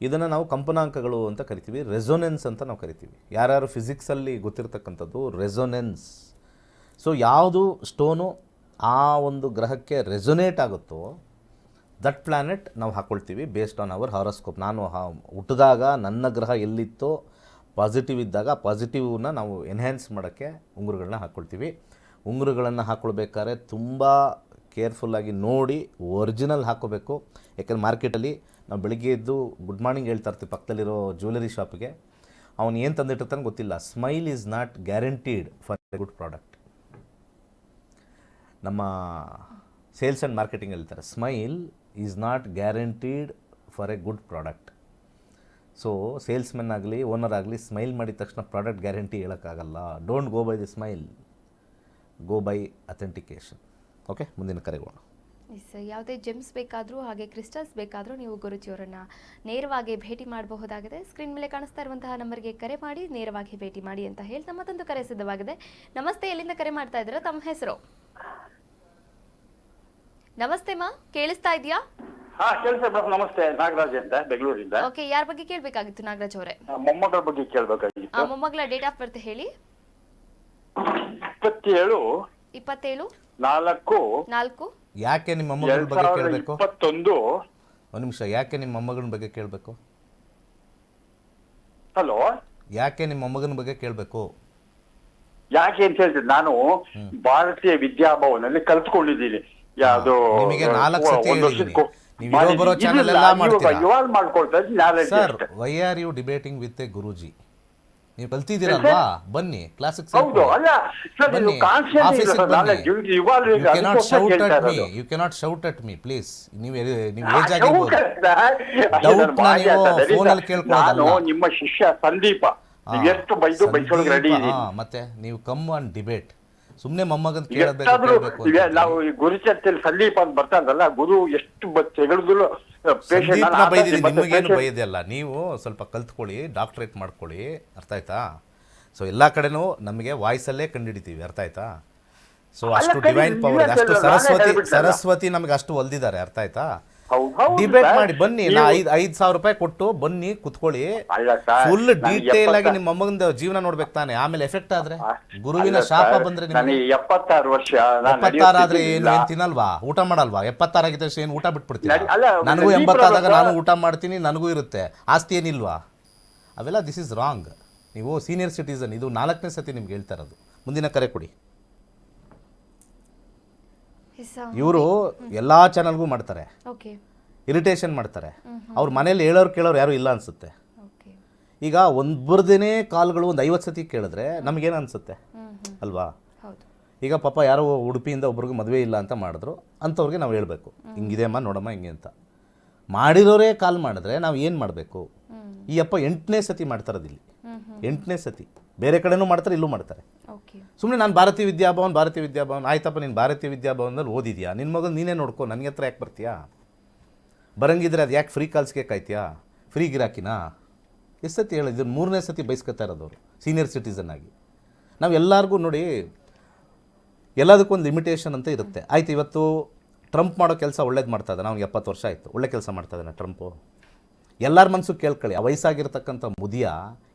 ಇದನ್ನು ನಾವು ಕಂಪನಾಂಕಗಳು ಅಂತ ಕರಿತೀವಿ, ರೆಸೊನೆನ್ಸ್ ಅಂತ ನಾವು ಕರಿತೀವಿ. ಯಾರ್ಯಾರು ಫಿಸಿಕ್ಸಲ್ಲಿ ಗೊತ್ತಿರತಕ್ಕಂಥದ್ದು ರೆಸೊನೆನ್ಸ್. ಸೊ ಯಾವುದು ಸ್ಟೋನು ಆ ಒಂದು ಗ್ರಹಕ್ಕೆ ರೆಸೊನೇಟ್ ಆಗುತ್ತೋ ದಟ್ ಪ್ಲ್ಯಾನೆಟ್ ನಾವು ಹಾಕ್ಕೊಳ್ತೀವಿ ಬೇಸ್ಡ್ ಆನ್ ಅವರ್ ಹಾರೋಸ್ಕೋಪ್. ನಾನು ಹುಟ್ಟಿದಾಗ ನನ್ನ ಗ್ರಹ ಎಲ್ಲಿತ್ತೋ ಪಾಸಿಟಿವ್ ಇದ್ದಾಗ ಪಾಸಿಟಿವ್ನ ನಾವು ಎನ್ಹ್ಯಾನ್ಸ್ ಮಾಡೋಕ್ಕೆ ಉಂಗುರಗಳನ್ನ ಹಾಕ್ಕೊಳ್ತೀವಿ. ಉಂಗುರಗಳನ್ನು ಹಾಕ್ಕೊಳ್ಬೇಕಾದ್ರೆ ತುಂಬ ಕೇರ್ಫುಲ್ಲಾಗಿ ನೋಡಿ ಒರಿಜಿನಲ್ ಹಾಕ್ಕೋಬೇಕು. ಯಾಕೆಂದರೆ ಮಾರ್ಕೆಟಲ್ಲಿ ನಾವು ಬೆಳಿಗ್ಗೆ ಎದ್ದು ಗುಡ್ ಮಾರ್ನಿಂಗ್ ಹೇಳ್ತಾ ಇರ್ತೀವಿ ಪಕ್ಕದಲ್ಲಿರೋ ಜ್ಯುವೆಲರಿ ಶಾಪಿಗೆ, ಅವನು ಏನು ತಂದಿಟ್ಟಿರ್ತಾನೆ ಗೊತ್ತಿಲ್ಲ. Smile is not guaranteed for a good product. ನಮ್ಮ ಸೇಲ್ಸ್ ಆ್ಯಂಡ್ ಮಾರ್ಕೆಟಿಂಗ್ ಹೇಳ್ತಾರೆ, smile is not guaranteed for a good product. So salesmen ಆಗಲಿ ಓನರ್ ಆಗಲಿ ಸ್ಮೈಲ್ ಮಾಡಿದ ತಕ್ಷಣ ಪ್ರಾಡಕ್ಟ್ ಗ್ಯಾರಂಟಿ ಹೇಳೋಕ್ಕಾಗಲ್ಲ. Don't go by the smile, go by authentication. Okay, ಮುಂದಿನ ಕರೆಗೋಣ. S, ಯಾವುದೇ ಜೆಮ್ಸ್ ಬೇಕಾದರೂ ಹಾಗೆ ಕ್ರಿಸ್ಟಲ್ಸ್ ಬೇಕಾದರೂ ನೀವು ಗುರುಜಿಯವರನ್ನು ನೇರವಾಗಿ ಭೇಟಿ ಮಾಡಬಹುದಾಗಿದೆ. ಸ್ಕ್ರೀನ್ ಮೇಲೆ ಕಾಣಿಸ್ತಾ ಇರುವಂತಹ ನಂಬರ್ಗೆ ಕರೆ ಮಾಡಿ ನೇರವಾಗಿ ಭೇಟಿ ಮಾಡಿ ಅಂತ ಹೇಳ್ತಾ ಮತ್ತೊಂದು ಕರೆ ಸಿದ್ಧವಾಗಿದೆ. ನಮಸ್ತೆ, ಎಲ್ಲಿಂದ ಕರೆ ಮಾಡ್ತಾ ಇದ್ದೀರಾ? ತಮ್ಮ ಹೆಸರು? ನಮಸ್ತೆ ಮಾ, ಕೇಳಿಸ್ತಾ ಇದೆಯಾ? ನಮಸ್ತೆ, ನಾಗರಾಜ್ ಅಂತ ಬೆಂಗಳೂರಿಂದ. ಓಕೆ, ಯಾರ ಬಗ್ಗೆ ಕೇಳಬೇಕಾಗಿತ್ತು ನಾಗರಾಜ್ ಅವರೇ? ಮೊಮ್ಮಗಳ ಬಗ್ಗೆ ಕೇಳಬೇಕಾಗಿತ್ತು. ಮೊಮ್ಮಗಳ ಡೇಟ್ ಆಫ್ ಬರ್ತ್ ಹೇಳಿ. 27/4/4. ಯಾಕೆ ನಿಮ್ಮ ಮೊಮ್ಮಗಳ ಬಗ್ಗೆ ಕೇಳಬೇಕು? 21. ಒಂದು ನಿಮಿಷ, ಯಾಕೆ ನಿಮ್ಮ ಮೊಮ್ಮಗನ ಬಗ್ಗೆ ಕೇಳಬೇಕು? ಹಲೋ, ಯಾಕೆ ನಿಮ್ಮ ಮೊಮ್ಮಗನ ಬಗ್ಗೆ ಕೇಳಬೇಕು? ಯಾಕೆ ಅಂತ ಹೇಳ್ತೀನಿ, ನಾನು ಭಾರತೀಯ ವಿದ್ಯಾಭವನಲ್ಲಿ ಕಲ್ತ್ಕೊಂಡಿದ್ದೀನಿ. ಯಾವುದು ನಿಮಗೆ 4 ಸತಿ ಹೇಳಿದ್ದೀನಿ. ನೀವು ಇನ್ನೊಬ್ಬರ ಚಾನೆಲ್ ಎಲ್ಲ ಮಾಡ್ತೀರಾ sir. Why are you debating with a Guruji? ನೀವು ಕಲ್ತಿದ್ದೀರಲ್ವಾ, ಬನ್ನಿ ಕ್ಲಾಸಿಗೆ ಬನ್ನಿ, ಆಫೀಸಿಗೆ ಬನ್ನಿ. You cannot shout at me, you cannot shout at me please. ನೀವು ಏಜ್ ಆಗಿರ್ಬೋದು, ಡೌಟ್ ನ ನೀವು ಫೋನಲ್ಲಿ ಕೇಳ್ಕೊಳ್ಳೋದಲ್ಲ. ನಿಮ್ಮ ಶಿಷ್ಯ ಸಂದೀಪ, ಎಷ್ಟು ಬೈದು ಬೈಸೋಳಗೆ ರೆಡಿ ಇದೆ. ಮತ್ತೆ ನೀವು ಕಮ್ ಆನ್ ಡಿಬೇಟ್. ಸುಮ್ಮನೆ ಮೊಮ್ಮಗನ್ ಕೇಳಬೇಕು. ನಾವು ಗುರು ಚರ್ಚೆಯಲ್ಲಿ ಸಂದೀಪ ಅಂತ ಬರ್ತಾರಲ್ಲ, ಗುರು ಎಷ್ಟು ತೆಗೆದ್ರು ನಿಮಗೇನು ಬೈದೆಯಲ್ಲ. ನೀವು ಸ್ವಲ್ಪ ಕಲ್ತ್ಕೊಳ್ಳಿ, ಡಾಕ್ಟ್ರೇಟ್ ಮಾಡ್ಕೊಳ್ಳಿ, ಅರ್ಥ ಆಯ್ತಾ? ಸೊ ಎಲ್ಲ ಕಡೆನೂ ನಮಗೆ ವಾಯ್ಸಲ್ಲೇ ಕಂಡುಹಿಡಿತೀವಿ, ಅರ್ಥ ಆಯ್ತಾ? ಸೊ ಅಷ್ಟು ಡಿವೈನ್ ಪವರ್, ಅಷ್ಟು ಸರಸ್ವತಿ ನಮಗೆ ಅಷ್ಟು ಒಲ್ದಿದ್ದಾರೆ, ಅರ್ಥ ಆಯ್ತಾ? ಡಿಬೇಟ್ ಮಾಡಿ ಬನ್ನಿ. ನಾ 5,000 ರೂಪಾಯಿ ಕೊಟ್ಟು ಬನ್ನಿ, ಕುತ್ಕೊಳ್ಳಿ, ಫುಲ್ ಡೀಟೇಲ್ ಆಗಿ ನಿಮ್ಮ ಮೊಮ್ಮಗನ ಜೀವನ ನೋಡ್ಬೇಕು ತಾನೆ. ಆಮೇಲೆ ಎಫೆಕ್ಟ್ ಆದ್ರೆ ಗುರುವಿನ ಶಾಪ ಬಂದ್ರೆ ನನಗೆ 76 ವರ್ಷ. 76 ಆದ್ರೆ ಏನ್ ತಿನ್ನಲ್ವಾ, ಊಟ ಮಾಡಲ್ವಾ? 76 ಆಗಿದ್ದ ತಕ್ಷಣ ಏನ್ ಊಟ ಬಿಟ್ಬಿಡ್ತೀನಿ? ನನಗೂ 80 ಆದಾಗ ನಾನು ಊಟ ಮಾಡ್ತೀನಿ, ನನಗೂ ಇರುತ್ತೆ ಆಸ್ತಿ, ಏನಿಲ್ವಾ? ಅವೆಲ್ಲ ದಿಸ್ ಇಸ್ ರಾಂಗ್. ನೀವು ಸೀನಿಯರ್ ಸಿಟಿಸನ್, ಇದು 4ನೇ ಸತಿ ನಿಮ್ಗೆ ಹೇಳ್ತಾ ಇರೋದು. ಮುಂದಿನ ಕರೆ ಕೊಡಿ. ಇವರು ಎಲ್ಲಾ ಚಾನಲ್ಗೂ ಮಾಡ್ತಾರೆ, ಇರಿಟೇಷನ್ ಮಾಡ್ತಾರೆ. ಅವ್ರ ಮನೇಲಿ ಹೇಳೋರು ಕೇಳೋರು ಯಾರು ಇಲ್ಲ ಅನ್ಸುತ್ತೆ. ಈಗ ಒಬ್ಬರದೇನೇ ಕಾಲ್ಗಳು ಒಂದು 50 ಸತಿ ಕೇಳಿದ್ರೆ ನಮಗೇನು ಅನ್ಸುತ್ತೆ ಅಲ್ವಾ? ಈಗ ಪಾಪ ಯಾರೋ ಉಡುಪಿಯಿಂದ ಒಬ್ರಿಗೆ ಮದುವೆ ಇಲ್ಲ ಅಂತ ಮಾಡಿದ್ರು, ಅಂಥವ್ರಿಗೆ ನಾವು ಹೇಳ್ಬೇಕು ಹಿಂಗಿದೆ ಅಮ್ಮ ನೋಡಮ್ಮ ಹಿಂಗೆ ಅಂತ. ಮಾಡಿರೋರೇ ಕಾಲ್ ಮಾಡಿದ್ರೆ ನಾವು ಏನು ಮಾಡಬೇಕು? ಈ ಅಪ್ಪ 8ನೇ ಸತಿ ಮಾಡ್ತಾರದು ಇಲ್ಲಿ, 8ನೇ ಸತಿ. ಬೇರೆ ಕಡೆನೂ ಮಾಡ್ತಾರೆ, ಇಲ್ಲೂ ಮಾಡ್ತಾರೆ. ಸುಮ್ಮನೆ ನಾನು ಭಾರತೀಯ ವಿದ್ಯಾಭವನ್ ಆಯ್ತಪ್ಪ, ನೀನು ಭಾರತೀಯ ವಿದ್ಯಾಭವನದಲ್ಲಿ ಓದಿದ್ಯಾ, ನಿನ್ನ ಮಗನ ನೀನೇ ನೋಡ್ಕೊ, ನನಗೆ ಹತ್ರ ಯಾಕೆ ಬರ್ತೀಯಾ? ಬರಂಗಿದ್ರೆ ಅದು ಯಾಕೆ ಫ್ರೀ ಕಾಲ್ಸ್ಗೆ ಕಾಯ್ತೀಯಾ? ಫ್ರೀ ಗಿರಾಕಿನಾ? ಎಷ್ಟು ಸತಿ ಹೇಳಿದ್ರು? 3ನೇ ಸತಿ ಬೈಸ್ಕೊತಾ ಇರೋದವರು ಸೀನಿಯರ್ ಸಿಟಿಸನ್ ಆಗಿ. ನಾವು ಎಲ್ಲರಿಗೂ ನೋಡಿ, ಎಲ್ಲದಕ್ಕೊಂದು ಲಿಮಿಟೇಷನ್ ಅಂತ ಇರುತ್ತೆ. ಆಯ್ತು, ಇವತ್ತು ಟ್ರಂಪ್ ಮಾಡೋ ಕೆಲಸ ಒಳ್ಳೇದು ಮಾಡ್ತಾ ಇದ್ದಾನೆ, ಅವ್ನಿಗೆ 70 ವರ್ಷ ಆಯಿತು, ಒಳ್ಳೆ ಕೆಲಸ ಮಾಡ್ತಾ ಇದ್ದಾನೆ ಟ್ರಂಪು. ಎಲ್ಲರ ಮನಸ್ಸು ಕೇಳ್ಕೊಳ್ಳಿ, ಆ ವಯಸ್ಸಾಗಿರ್ತಕ್ಕಂಥ ಮುದಿಯ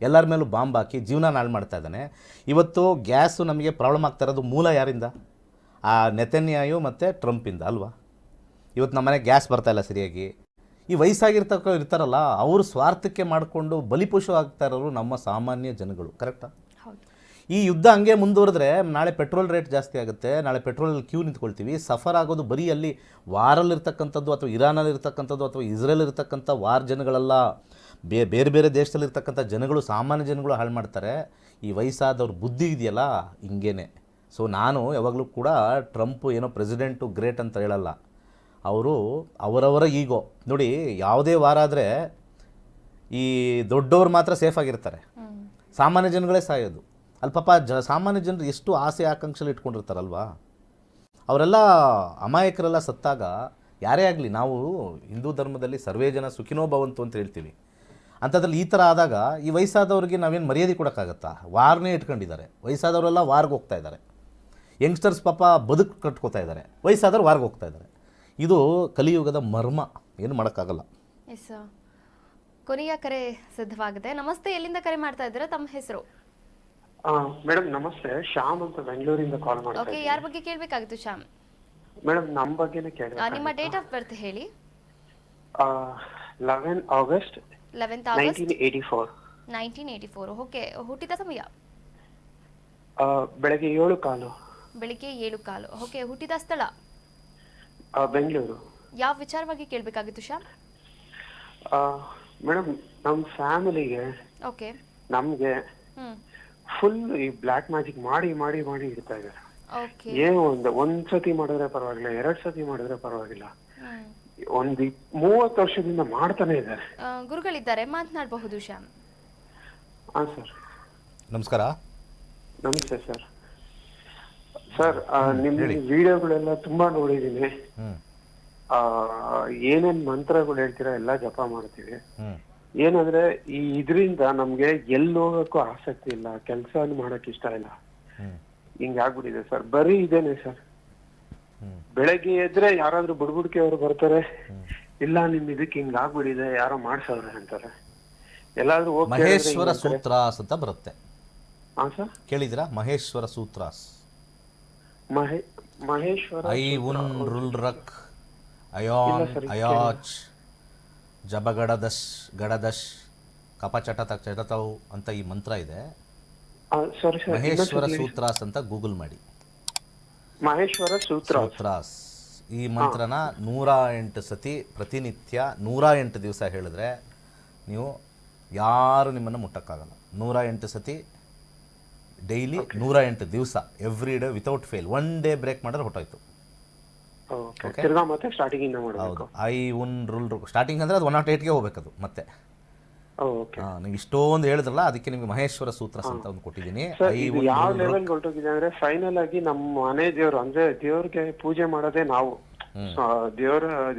ಎಲ್ಲರ ಮೇಲೂ ಬಾಂಬ್ ಹಾಕಿ ಜೀವನ ನಾಳು ಮಾಡ್ತಾ ಇದ್ದಾನೆ. ಇವತ್ತು ಗ್ಯಾಸು ನಮಗೆ ಪ್ರಾಬ್ಲಮ್ ಆಗ್ತಾ ಇರೋದು ಮೂಲ ಯಾರಿಂದ? ಆ ನೆತನ್ಯಾಹು ಮತ್ತು ಟ್ರಂಪಿಂದ ಅಲ್ವಾ? ಇವತ್ತು ನಮ್ಮ ಮನೆಗೆ ಗ್ಯಾಸ್ ಬರ್ತಾಯಿಲ್ಲ ಸರಿಯಾಗಿ. ಈ ಇರ್ತಾರಲ್ಲ, ಅವರು ಸ್ವಾರ್ಥಕ್ಕೆ ಮಾಡಿಕೊಂಡು ಬಲಿಪಶು ಆಗ್ತಾ ಇರೋರು ನಮ್ಮ ಸಾಮಾನ್ಯ ಜನಗಳು. ಕರೆಕ್ಟಾ? ಈ ಯುದ್ಧ ಹಂಗೆ ಮುಂದುವರೆದ್ರೆ ನಾಳೆ ಪೆಟ್ರೋಲ್ ರೇಟ್ ಜಾಸ್ತಿ ಆಗುತ್ತೆ, ನಾಳೆ ಪೆಟ್ರೋಲ್ ಕ್ಯೂ ನಿಂತ್ಕೊಳ್ತೀವಿ. ಸಫರ್ ಆಗೋದು ಬರೀ ಅಲ್ಲಿ ವಾರಲ್ಲಿರ್ತಕ್ಕಂಥದ್ದು ಅಥವಾ ಇರಾನಲ್ಲಿರ್ತಕ್ಕಂಥದ್ದು ಅಥವಾ ಇಸ್ರೇಲ್ ಇರ್ತಕ್ಕಂಥ ವಾರ್ ಜನಗಳೆಲ್ಲ, ಬೇರೆ ಬೇರೆ ದೇಶದಲ್ಲಿರ್ತಕ್ಕಂಥ ಜನಗಳು, ಸಾಮಾನ್ಯ ಜನಗಳು ಹಾಳು ಮಾಡ್ತಾರೆ. ಈ ವಯಸ್ಸಾದವ್ರ ಬುದ್ಧಿ ಇದೆಯಲ್ಲ ಹಿಂಗೇನೆ. ಸೊ ನಾನು ಯಾವಾಗಲೂ ಕೂಡ ಟ್ರಂಪ್ ಏನೋ ಪ್ರೆಸಿಡೆಂಟು ಗ್ರೇಟ್ ಅಂತ ಹೇಳಲ್ಲ. ಅವರು ಅವರವರ ಈಗೋ ನೋಡಿ, ಯಾವುದೇ ವಾರ ಆದರೆ ಈ ದೊಡ್ಡವ್ರು ಮಾತ್ರ ಸೇಫ್ ಆಗಿರ್ತಾರೆ, ಸಾಮಾನ್ಯ ಜನಗಳೇ ಸಾಯೋದು. ಅಲ್ಲಿ ಪಾಪ ಸಾಮಾನ್ಯ ಜನರು ಎಷ್ಟು ಆಸೆ ಆಕಾಂಕ್ಷೆಗಳು ಇಟ್ಕೊಂಡಿರ್ತಾರಲ್ವಾ, ಅವರೆಲ್ಲ ಅಮಾಯಕರೆಲ್ಲ ಸತ್ತಾಗ ಯಾರೇ ಆಗಲಿ, ನಾವು ಹಿಂದೂ ಧರ್ಮದಲ್ಲಿ ಸರ್ವೇ ಜನ ಸುಖಿನೋ ಭವಂತು ಅಂತ ಹೇಳ್ತೀವಿ. ಅಂಥದ್ರಲ್ಲಿ ಈ ಥರ ಆದಾಗ ಈ ವಯಸ್ಸಾದವ್ರಿಗೆ ನಾವೇನು ಮರ್ಯಾದೆ ಕೊಡೋಕ್ಕಾಗತ್ತಾ? ವಾರ್ನೇ ಇಟ್ಕೊಂಡಿದ್ದಾರೆ, ವಯಸ್ಸಾದವರೆಲ್ಲ ವಾರ್ಗೆ ಹೋಗ್ತಾ ಇದ್ದಾರೆ. ಯಂಗ್ಸ್ಟರ್ಸ್ ಪಾಪ ಬದುಕು ಕಟ್ಕೋತಾ ಇದ್ದಾರೆ, ವಯಸ್ಸಾದವ್ರು ವಾರ್ಗೆ ಹೋಗ್ತಾ ಇದ್ದಾರೆ. ಇದು ಕಲಿಯುಗದ ಮರ್ಮ, ಏನು ಮಾಡೋಕ್ಕಾಗಲ್ಲ. ಎಸ್, ಕೊನೆಯ ಕರೆ ಸಿದ್ಧವಾಗಿದೆ. ನಮಸ್ತೆ, ಎಲ್ಲಿಂದ ಕರೆ ಮಾಡ್ತಾ ಇದ್ದೀರಾ? ತಮ್ಮ ಹೆಸರು? ಮೇಡಮ್ ನಮಸ್ತೆ, ಶ್ಯಾಮ್ ಅಂತ ಬೆಂಗಳೂರಿಂದ ಕಾಲ್ ಮಾಡ್ತಾ ಓಕೆ, ಯಾರ ಬಗ್ಗೆ ಕೇಳಬೇಕಾಗಿತ್ತು ಶ್ಯಾಮ್? ಮೇಡಮ್ ನಮ್ಮ ಬಗ್ಗೆನೇ ಕೇಳಿ. ನಿಮ್ಮ ಡೇಟ್ ಆಫ್ ಬರ್ತ್ ಹೇಳಿ. 11 ಆಗಸ್ಟ್ 1984. 1984. ಓಕೆ, ಹುಟ್ಟಿದ ಸಮಯ? ಬೆಳಗ್ಗೆ 7:15. ಬೆಳಿಗ್ಗೆ 7:15. ಓಕೆ, ಹುಟ್ಟಿದ ಸ್ಥಳ? ಬೆಂಗಳೂರು. ಯಾವ ವಿಚಾರವಾಗಿ ಕೇಳಬೇಕಾಗಿತ್ತು ಶ್ಯಾಮ್? ಮೇಡಮ್ ನಮ್ಮ ಫ್ಯಾಮಿಲಿಗೆ, ಓಕೆ, ನಮ್ಗೆ ಫುಲ್ ಈ ಬ್ಲಾಕ್ ಮ್ಯಾಜಿಕ್ ಮಾಡಿ ಮಾಡಿ ಮಾಡಿ ಇಡ್ತಾ ಇದ್ದಾರೆ. ಓಕೆ, ಏನು ಒಂದ್ ಸತಿ ಮಾಡಿದ್ರೆ ಪರವಾಗಿಲ್ಲ, 2 ಸತಿ ಮಾಡಿದ್ರೆ ಪರವಾಗಿಲ್ಲ, ಒಂದು 30 ವರ್ಷದಿಂದ ಮಾಡ್ತಾನೆ ಇದ್ದಾರೆ. ಗುರುಗಳಿದ್ದಾರೆ, ಮಾತನಾಡಬಹುದು ಶ್ಯಾಮ್. ಹಾ ಸರ್, ನಮಸ್ಕಾರ. ನಮಸ್ತೆ ಸರ್. ಸರ್ ನಿಮ್ ವಿಡಿಯೋಗಳೆಲ್ಲ ತುಂಬಾ ನೋಡಿದೀನಿ. ಏನೇನ್ ಮಂತ್ರಗಳು ಹೇಳ್ತೀರಾ ಎಲ್ಲ ಜಪ ಮಾಡ್ತೀವಿ. ಏನಂದ್ರೆ ಈ ಇದ್ರಿಂದ ನಮ್ಗೆ ಎಲ್ಲಿ ಹೋಗಕ್ಕೂ ಆಸಕ್ತಿ ಇಲ್ಲ, ಕೆಲಸ ಮಾಡಕ್ ಇಷ್ಟ ಇಲ್ಲ, ಹಿಂಗ ಆಗ್ಬಿಟ್ಟಿದೆ ಸರ್. ಬರೀ ಇದೇನೆ ಸರ್. ಬೆಳಗ್ಗೆ ಎದ್ರೆ ಯಾರಾದ್ರೂ ಬುಡ್ಬುಡ್ಕೆ ಅವ್ರು ಬರ್ತಾರೆ, ಇಲ್ಲ ನಿಮ್ ಇದಕ್ಕೆ ಹಿಂಗ ಆಗ್ಬಿಟ್ಟಿದೆ, ಯಾರೋ ಮಾಡ್ಸವ್ರೆ ಅಂತಾರೆ. ಎಲ್ಲಾದ್ರೂ ಮಹೇಶ್ವರ ಸೂತ್ರಾಸ್ ಅಂತ ಬರುತ್ತೆ. ಹಾ ಸರ್, ಕೇಳಿದಿರಾ? ಮಹೇಶ್ವರ ಸೂತ್ರಾಸ್. ಮಹೇಶ್ವರ ಐ ಉನ್ ರುಲ್ ರಕ್ ಅಯಾನ್ ಅಯಾಚ್ ಜಬಗಡದಶ್ ಗಡದಶ್ ಕಪಚಟತ ಚಟತವು ಅಂತ ಈ ಮಂತ್ರ ಇದೆ. ಮಹೇಶ್ವರ ಸೂತ್ರಾಸ್ ಅಂತ ಗೂಗಲ್ ಮಾಡಿ. ಮಹೇಶ್ವರ ಸೂತ್ರಾಸ್ ಈ ಮಂತ್ರನ 108 ಸತಿ ಪ್ರತಿನಿತ್ಯ 108 ದಿವಸ ಹೇಳಿದ್ರೆ ನೀವು ಯಾರು ನಿಮ್ಮನ್ನು ಮುಟ್ಟಕ್ಕಾಗಲ್ಲ. 108 ಸತಿ ಡೈಲಿ, 108 ದಿವಸ, every day without fail. 1 day break ಮಾಡಿದ್ರೆ ಹೊಟ್ಟೋಯ್ತು. ಹೌದು, ಐ ಉನ್ ರೂಲ್ ಸ್ಟಾರ್ಟಿಂಗ್ ಅಂದ್ರೆ ಅದು 108ಗೆ ಹೋಗ್ಬೇಕದು ಮತ್ತೆ. ನೀವು ಇಷ್ಟೊಂದು ಹೇಳಿದ್ರಲ್ಲ, ಅದಕ್ಕೆ ನಿಮ್ಗೆ ಮಹೇಶ್ವರ ಸೂತ್ರ ಅಂತ ಒಂದು ಕೊಟ್ಟಿದ್ದೀನಿ. ಯಾವ ಲೆವೆಲ್ ಹೊರಟೋಗಿದೆ ಅಂದ್ರೆ ಫೈನಲ್ ಆಗಿ ನಮ್ಮ ಮನೆ ದೇವ್ರು, ಅಂದ್ರೆ ದೇವ್ರಿಗೆ ಪೂಜೆ ಮಾಡೋದೇ ನಾವು.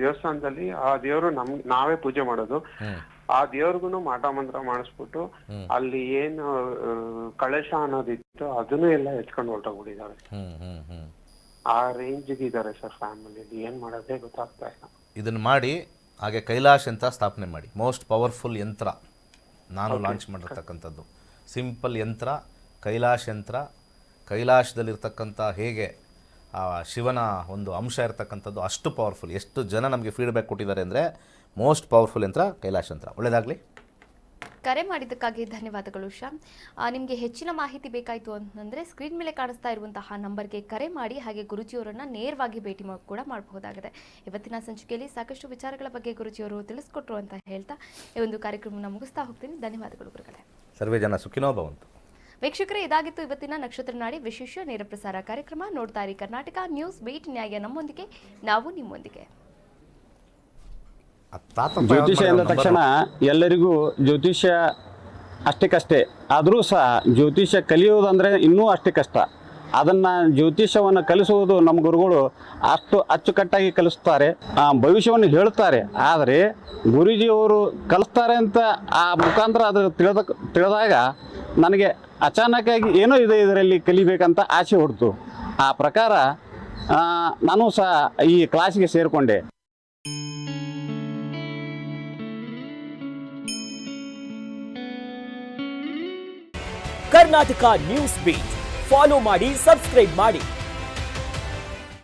ದೇವಸ್ಥಾನದಲ್ಲಿ ಆ ದೇವ್ರು ನಾವೇ ಪೂಜೆ ಮಾಡೋದು. ಆ ದೇವ್ರಿಗೂ ಮಾಟ ಮಂತ್ರ ಮಾಡಿಸ್ಬಿಟ್ಟು ಅಲ್ಲಿ ಏನು ಕಳಶ ಅನ್ನೋದಿತ್ತು ಅದನ್ನು ಎಲ್ಲ ಎತ್ಕೊಂಡು ಹೊರಟೋಗ್ಬಿಟ್ಟಿದ್ದಾರೆ. ಆ ರೇಂಜ್ ಇದ್ದಾರೆ ಸರ್ ಫ್ಯಾಮಿಲಿ. ಏನ್ ಮಾಡೋದೇ ಗೊತ್ತಾಗ್ತಾ ಇಲ್ಲ. ಇದನ್ನು ಮಾಡಿ, ಹಾಗೆ ಕೈಲಾಶ್ ಯಂತ್ರ ಸ್ಥಾಪನೆ ಮಾಡಿ. ಮೋಸ್ಟ್ ಪವರ್ಫುಲ್ ಯಂತ್ರ ನಾನು ಲಾಂಚ್ ಮಾಡಿರ್ತಕ್ಕಂಥದ್ದು. ಸಿಂಪಲ್ ಯಂತ್ರ, ಕೈಲಾಶ್ ಯಂತ್ರ. ಕೈಲಾಶದಲ್ಲಿರ್ತಕ್ಕಂಥ ಹೇಗೆ ಆ ಶಿವನ ಒಂದು ಅಂಶ ಇರ್ತಕ್ಕಂಥದ್ದು ಅಷ್ಟು ಪವರ್ಫುಲ್. ಎಷ್ಟು ಜನ ನಮಗೆ ಫೀಡ್ಬ್ಯಾಕ್ ಕೊಟ್ಟಿದ್ದಾರೆ ಅಂದರೆ ಮೋಸ್ಟ್ ಪವರ್ಫುಲ್ ಯಂತ್ರ ಕೈಲಾಶ್ ಯಂತ್ರ. ಒಳ್ಳೆಯದಾಗಲಿ. ಕರೆ ಮಾಡಿದ್ದಕ್ಕಾಗಿ ಧನ್ಯವಾದಗಳು ಶ್ಯಾಮ್. ನಿಮಗೆ ಹೆಚ್ಚಿನ ಮಾಹಿತಿ ಬೇಕಾಯಿತು ಅಂತಂದರೆ ಸ್ಕ್ರೀನ್ ಮೇಲೆ ಕಾಣಿಸ್ತಾ ಇರುವಂತಹ ನಂಬರ್ಗೆ ಕರೆ ಮಾಡಿ, ಹಾಗೆ ಗುರುಜಿಯವರನ್ನು ನೇರವಾಗಿ ಭೇಟಿ ಕೂಡ ಮಾಡಬಹುದಾಗಿದೆ. ಇವತ್ತಿನ ಸಂಚಿಕೆಯಲ್ಲಿ ಸಾಕಷ್ಟು ವಿಚಾರಗಳ ಬಗ್ಗೆ ಗುರುಜಿಯವರು ತಿಳಿಸ್ಕೊಟ್ರು ಅಂತ ಹೇಳ್ತಾ ಈ ಒಂದು ಕಾರ್ಯಕ್ರಮವನ್ನು ಮುಗಿಸ್ತಾ ಹೋಗ್ತೀನಿ. ಧನ್ಯವಾದಗಳು ಗುರುಗಳೇ. ಸರ್ವೇ ಜನ ಸುಖಿನೋ ಭವಂತು. ವೀಕ್ಷಕರೇ, ಇದಾಗಿತ್ತು ಇವತ್ತಿನ ನಕ್ಷತ್ರ ನಾಡಿ ವಿಶೇಷ ನೇರ ಪ್ರಸಾರ ಕಾರ್ಯಕ್ರಮ. ನೋಡ್ತಾ ಇರಿ ಕರ್ನಾಟಕ ನ್ಯೂಸ್ ಬೀಟ್, ನ್ಯಾಯ ನಮ್ಮೊಂದಿಗೆ, ನಾವು ನಿಮ್ಮೊಂದಿಗೆ. ಜ್ಯೋತಿಷ್ಯ ಎಂದ ತಕ್ಷಣ ಎಲ್ಲರಿಗೂ ಜ್ಯೋತಿಷ್ಯ ಅಷ್ಟಕ್ಕಷ್ಟೇ, ಆದರೂ ಸಹ ಜ್ಯೋತಿಷ್ಯ ಕಲಿಯುವುದಂದರೆ ಇನ್ನೂ ಅಷ್ಟೇ ಕಷ್ಟ. ಅದನ್ನು ಜ್ಯೋತಿಷ್ಯವನ್ನು ಕಲಿಸುವುದು ನಮ್ಮ ಗುರುಗಳು ಅಷ್ಟು ಅಚ್ಚುಕಟ್ಟಾಗಿ ಕಲಿಸ್ತಾರೆ, ಭವಿಷ್ಯವನ್ನು ಹೇಳುತ್ತಾರೆ. ಆದರೆ ಗುರೂಜಿಯವರು ಕಲಿಸ್ತಾರೆ ಅಂತ ಆ ಮುಖಾಂತರ ಅದು ತಿಳಿದಾಗ ನನಗೆ ಅಚಾನಕ್ಕಾಗಿ ಏನೋ ಇದೆ ಇದರಲ್ಲಿ ಕಲಿಬೇಕಂತ ಆಸೆ ಹುಡ್ತು. ಆ ಪ್ರಕಾರ ನಾನು ಸಹ ಈ ಕ್ಲಾಸಿಗೆ ಸೇರಿಕೊಂಡೆ. ಕರ್ನಾಟಕ ನ್ಯೂಸ್ ಬೀಟ್ ಫಾಲೋ ಮಾಡಿ, ಸಬ್ಸ್ಕ್ರೈಬ್ ಮಾಡಿ.